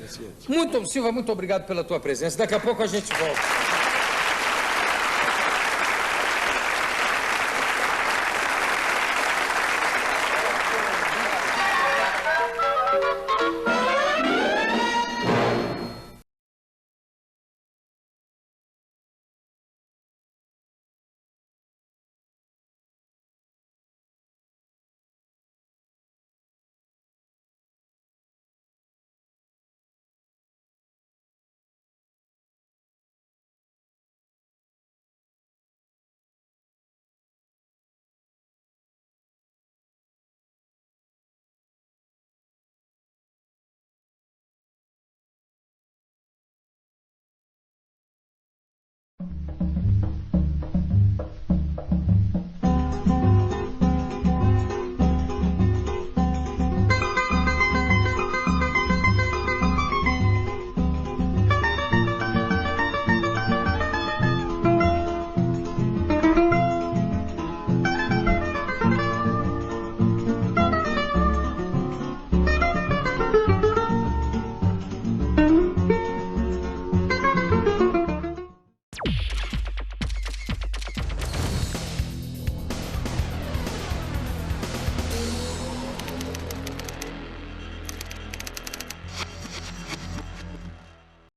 Silva, muito obrigado pela tua presença. Daqui a pouco a gente volta. Tchau.